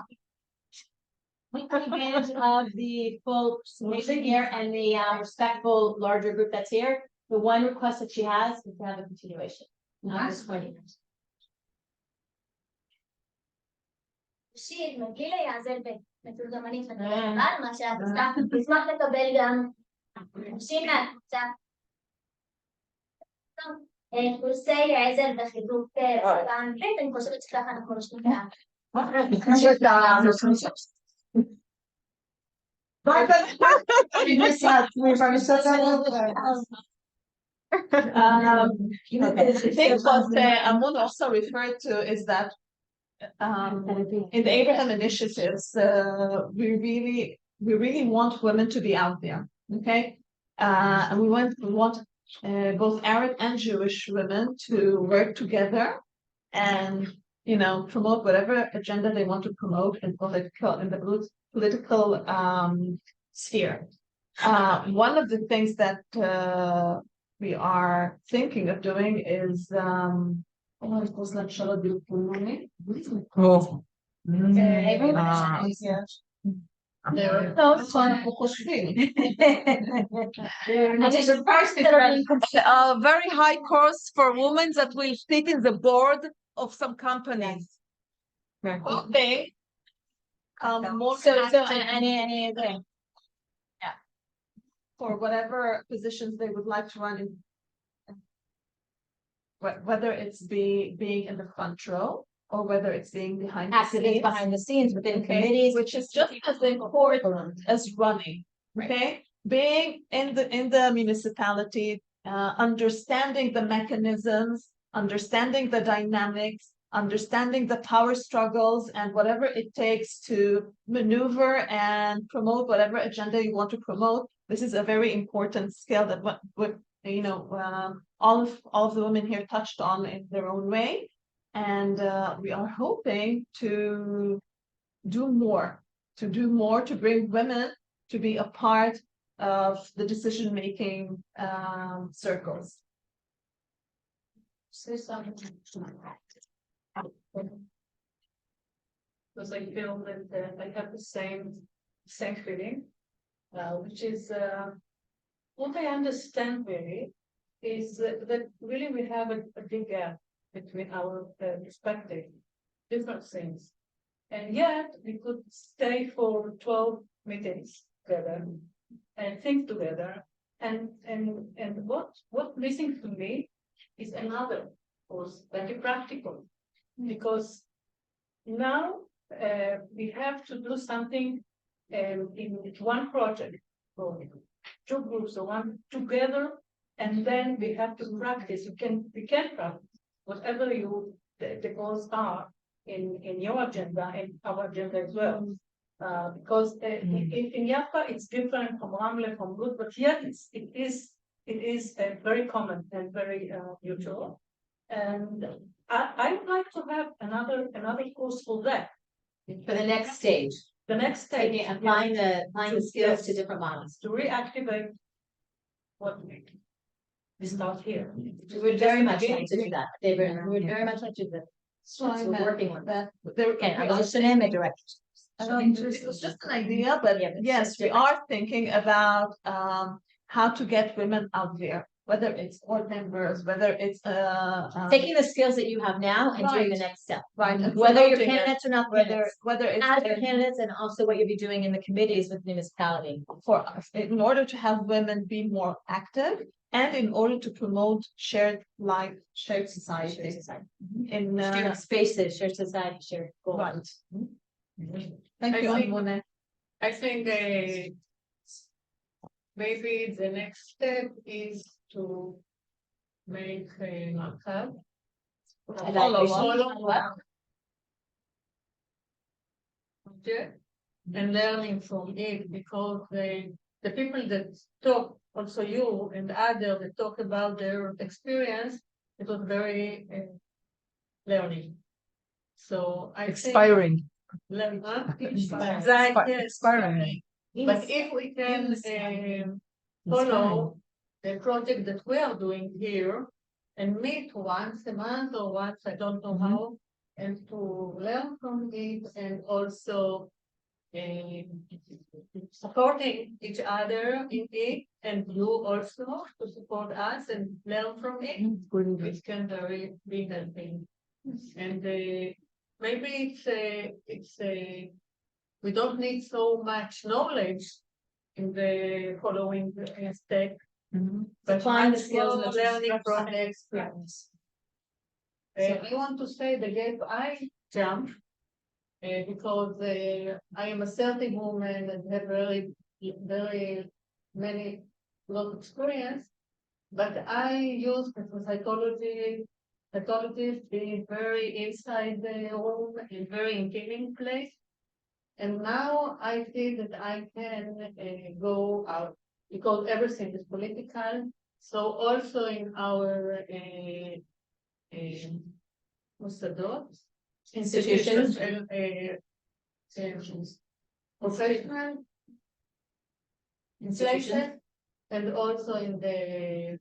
We took advantage of the full participation here and the respectful larger group that's here. The one request that she has is to have a continuation. Not just 20 minutes. שיר, מבלי להיעזר במתורגמנית מתורגמן, מה שאת עושה, תשמח לקבל גם נשים מהקבוצה. קורסי עזר וחיזוק בשפה האנגלית, אני חושבת שככה אנחנו רושמים כאן. I think what Amun also referred to is that in the Abraham initiatives, we really want women to be out there, okay? And we want both Arab and Jewish women to work together and, you know, promote whatever agenda they want to promote in the political sphere. One of the things that we are thinking of doing is a very high course for women that will sit in the board of some companies. Okay. For whatever positions they would like to run in, whether it's being in the front row or whether it's being behind the scenes within committees, which is just as important as running. Okay, being in the municipality, understanding the mechanisms, understanding the dynamics, understanding the power struggles, and whatever it takes to maneuver and promote whatever agenda you want to promote. This is a very important skill that all of the women here touched on in their own way, and we are hoping to do more, to bring women to be a part of the decision-making circles. Because I feel that I have the same same feeling, which is what I understand really is that really we have a big gap between our perspective, different things. And yet we could stay for 12 meetings together and think together. And what missing to me is another course, very practical, because now we have to do something in one project, or two groups, or one together, and then we have to practice. We can practice whatever the goals are in your agenda and our agenda as well. Because in Yaffa it's different from Ramle, from Lut, but yet it is very common and very mutual. And I would like to have another course for that. For the next stage. The next stage. Okay, applying the skills to different models. To reactivate what we start here. We would very much like to do that. We would very much like to do that. So we're working on that. Okay, I'm going to name it direct. It was just an idea, but yes, we are thinking about how to get women out there, whether it's board members, whether it's taking the skills that you have now and doing the next step. Right. And Whether you're promoting it. candidates or not, whether it's as your candidates, and also what you'll be doing in the committees with the municipality. for us, in order to have women be more active and in order to promote shared life, shared society. In Shared spaces, shared society, shared goals. Right. Thank you, think- Amune. I think maybe the next step is to make a Ma'akab. Follow-up. Okay. And learning from it, because the people that talk, also you and others that talk about their experience, it was very learning. So I Expiring. think Expiring. but if we can follow the project that we are doing here and meet once a month or once, I don't know how, and to learn from it, and also supporting each other in it, and you also to support us and learn from it, which can be helping. And maybe it's we don't need so much knowledge in the following step, but Applying the much skills more and learning from the experience. I want to say the gap I jumped because I am a 30 woman and have very many lot of experience, but I use psychologists being very inside the room in very intimate place. And now I feel that I can go out because everything is political. So also in our institutions and professional places, and also in the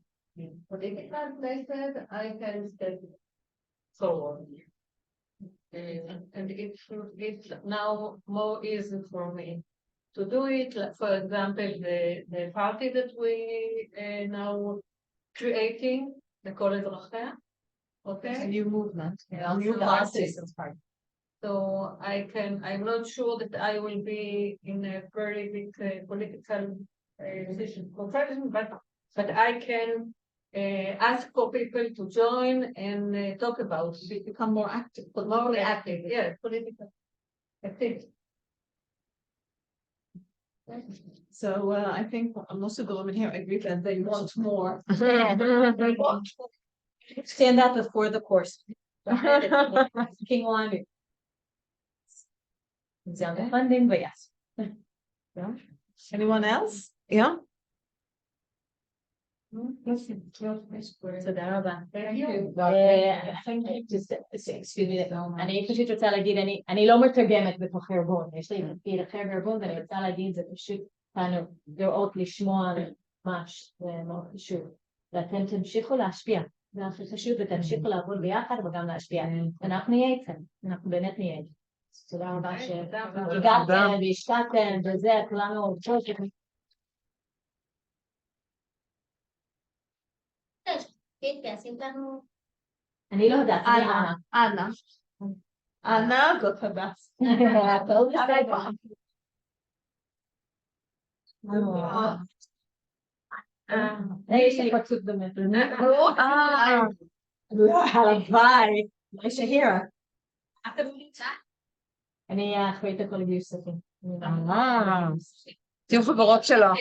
political places, I can step forward. And it's now more easy for me to do it. Like, for example, the party that we now creating, the College Rachel, okay? A new movement. New party. So I'm not sure that I will be in a very big political profession, but I can ask for people to join and talk about it, become more active, yeah, political activity. So I think most of the women here agree that they want more. They want more. Stand up before the course. King Wani. It's on the funding, but yes. Anyone else? Yeah. תודה רבה. excuse me, אני פשוט רוצה להגיד, אני לא מתרגמת בתוך ארגון, יש לי תפקיד אחר בארגון, ואני רוצה להגיד, זה פשוט לראות, לשמוע ממש, זה מאוד חשוב. ואתם תמשיכו להשפיע, זה הכי חשוב, ותמשיכו לעבוד ביחד, וגם להשפיע. אנחנו נהיה איתכם, אנחנו באמת נהיה איתכם. תודה רבה שהגעתם והשקעתם וזה, כולנו אוהבות. אני לא יודעת, אנה, זאת הדס. יש לי פרצוף באמת. הלוואי. אני אחראית הכל גיוס ספים. תהיו חברות שלו.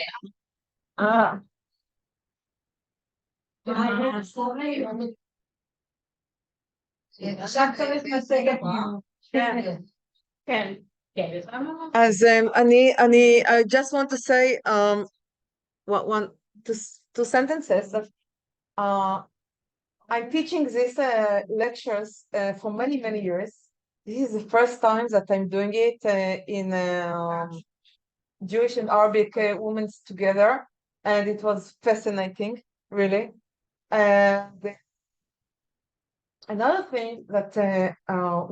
עכשיו צריך מצגת. כן. אז I just want to say two sentences. I'm teaching these lectures for many years. This is the first time that I'm doing it in Jewish and Arabic women together, and it was fascinating, really. Another thing that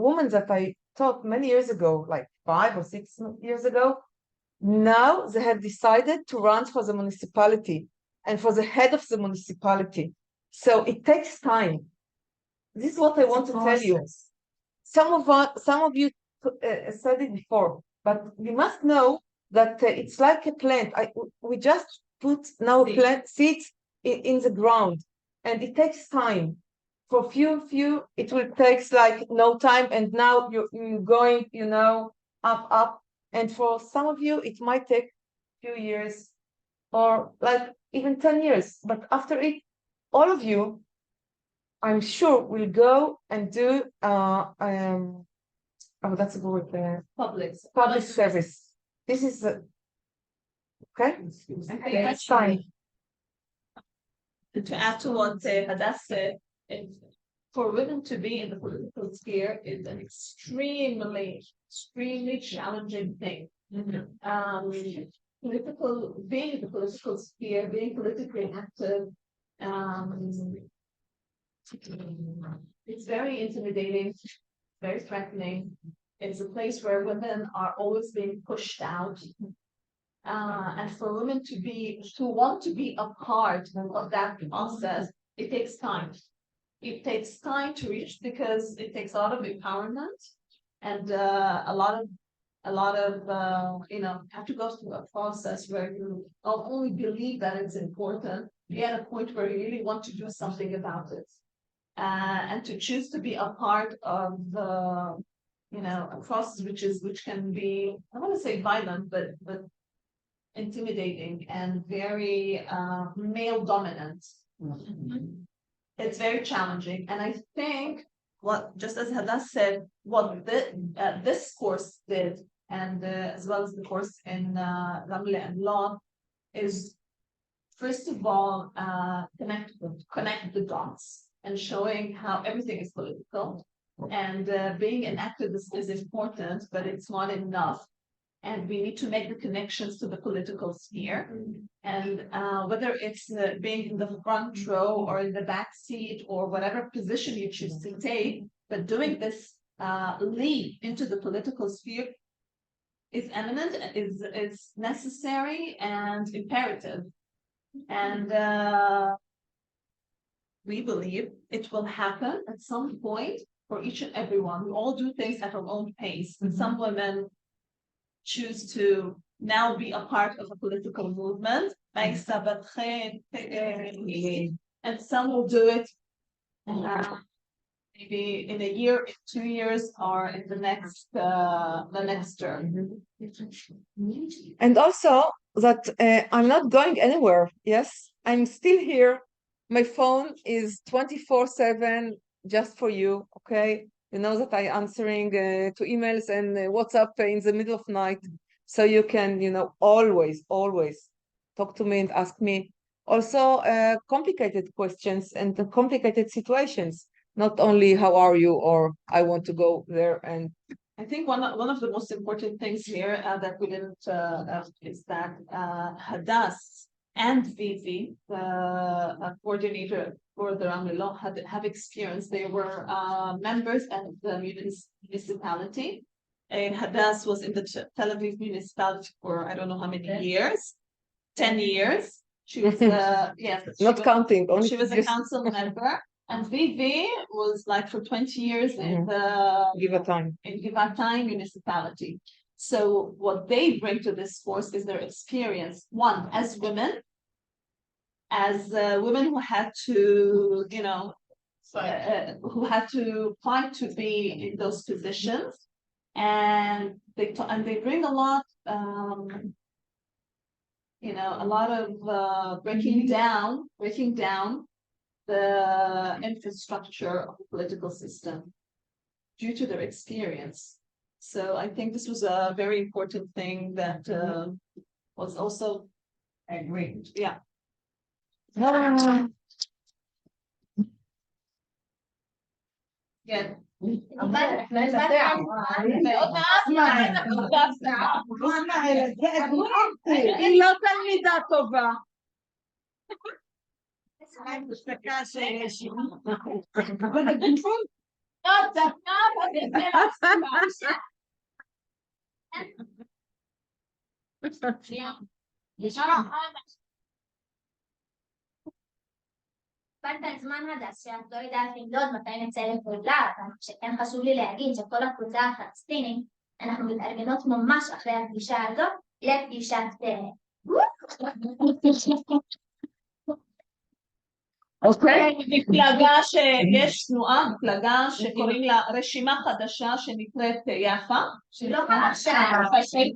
women that I taught many years ago, like 5 or 6 years ago, now they have decided to run for the municipality and for the head of the municipality. So it takes time. This is what I want to tell you. Some of you said it before, but you must know that it's like a plant. We just put now plant seeds in the ground, and it takes time. For few, it will take like no time, and now you're going, up. And for some of you, it might take a few years, or like even 10 years. But after it, all of you, I'm sure, will go and do that's a good word. Public service. This is okay. That's fine. To add to what Hadass said, for women to be in the political sphere is an extremely challenging thing. Being in the political sphere, being politically active, it's very intimidating, very threatening. It's a place where women are always being pushed out. And for women to want to be a part of that process, it takes time. It takes time to reach, because it takes a lot of empowerment and a lot of have to go through a process where you not only believe that it's important, you're at a point where you really want to do something about it, and to choose to be a part of a process which can be, I want to say violent, but intimidating and very male dominant. It's very challenging, and I think just as Hadass said, what this course did, and as well as the course in Ramle and Law, is first of all connect the dots and showing how everything is political, and being an activist is important, but it's not enough. And we need to make the connections to the political sphere. And whether it's being in the front row or in the back seat or whatever position you choose to take, but doing this leap into the political sphere is eminent, is necessary and imperative. And we believe it will happen at some point for each and everyone. We all do things at our own pace. And some women choose to now be a part of a political movement, and some will do it maybe in a year, in 2 years, or in the next term. And also that I'm not going anywhere. Yes, I'm still here. My phone is 24/7 just for you. Okay. You know that I answering to emails and WhatsApp in the middle of night, so you can, always talk to me and ask me. Also, complicated questions and complicated situations. Not only how are you or I want to go there. And I think one of the most important things here that we didn't is that Hadass and Vivi, the coordinator for the Ramle Law, have experience. They were members at the municipality, Hadass was in the Tel Aviv municipality for I don't know how many years, 10 years. She was Not counting, only she was a council member, and Vivi was like for 20 years in Givatayim municipality. So what they bring to this force is their experience. One, as women who had to, who had to fight to be in those positions, and they bring a lot. A lot of breaking down the infrastructure of the political system due to their experience. So I think this was a very important thing that was also agreed. Yeah. Yeah. היא לא תלמידה טובה. קיבלת זמן הדס שאת לא יודעת למדוד מתי נצא לפעולה, אבל שכן חשוב לי להגיד שכל הקבוצה הפלסטינית, אנחנו מתארגנות ממש אחרי הפגישה הזאת לפגישת מפלגה שיש תנועה, מפלגה שקוראים לה רשימה חדשה שנקראת יפה, לא עכשיו,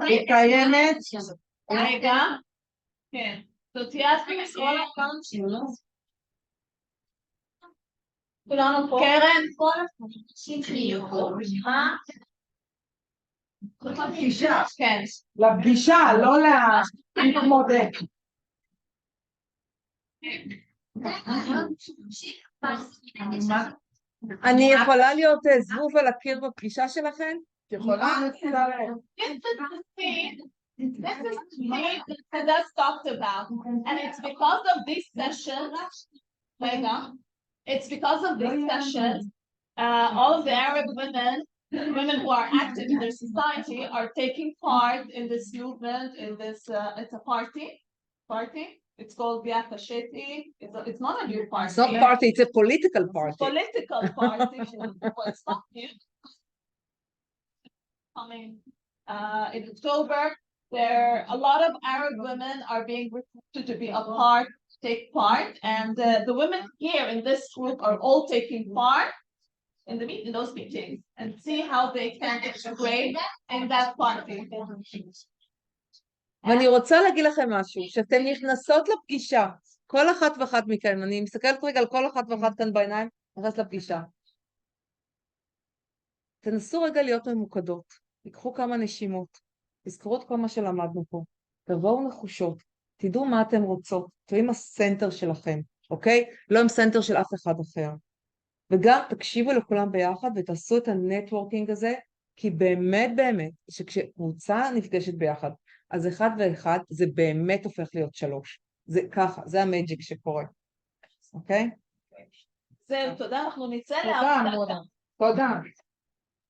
היא קיימת. רגע, כן, זאת יפה, כולנו פה. קרן, כל אנשים שיהיו רשימה. לפגישה. כן. לפגישה, לא להתמודד. אני יכולה להיות זבוב על הקיר בפגישה שלכם? יכולה? This is the thing that that's talked about, and it's because of this session. It's because of this session. All of the Arab women who are active in their society, are taking part in this movement. In this, it's a party. It's called Biata Sheti. It's not a new party. It's not party. It's a political party. Political party. Well, it's not new. In October, a lot of Arab women are being recruited to be take part, and the women here in this group are all taking part in those meetings and see how they can integrate in that party. ואני רוצה להגיד לכם משהו, שאתם נכנסות לפגישה, כל אחת ואחת מכם, אני מסתכלת רגע על כל אחת ואחת כאן בעיניים, נכנס לפגישה. תנסו רגע להיות ממוקדות, תיקחו כמה נשימות, תזכרו את כל מה שלמדנו פה, תבואו נחושות, תדעו מה אתם רוצות, תהיו עם הסנטר שלכם, אוקיי? לא עם סנטר של אף אחד אחר. וגם תקשיבו לכולם ביחד ותעשו את הנטוורקינג הזה, כי באמת שכשקבוצה נפגשת ביחד, אז אחד ואחד זה באמת הופך להיות 3. זה ככה, זה המג'יק שקורה. אוקיי? זהו, תודה, אנחנו נצא תודה.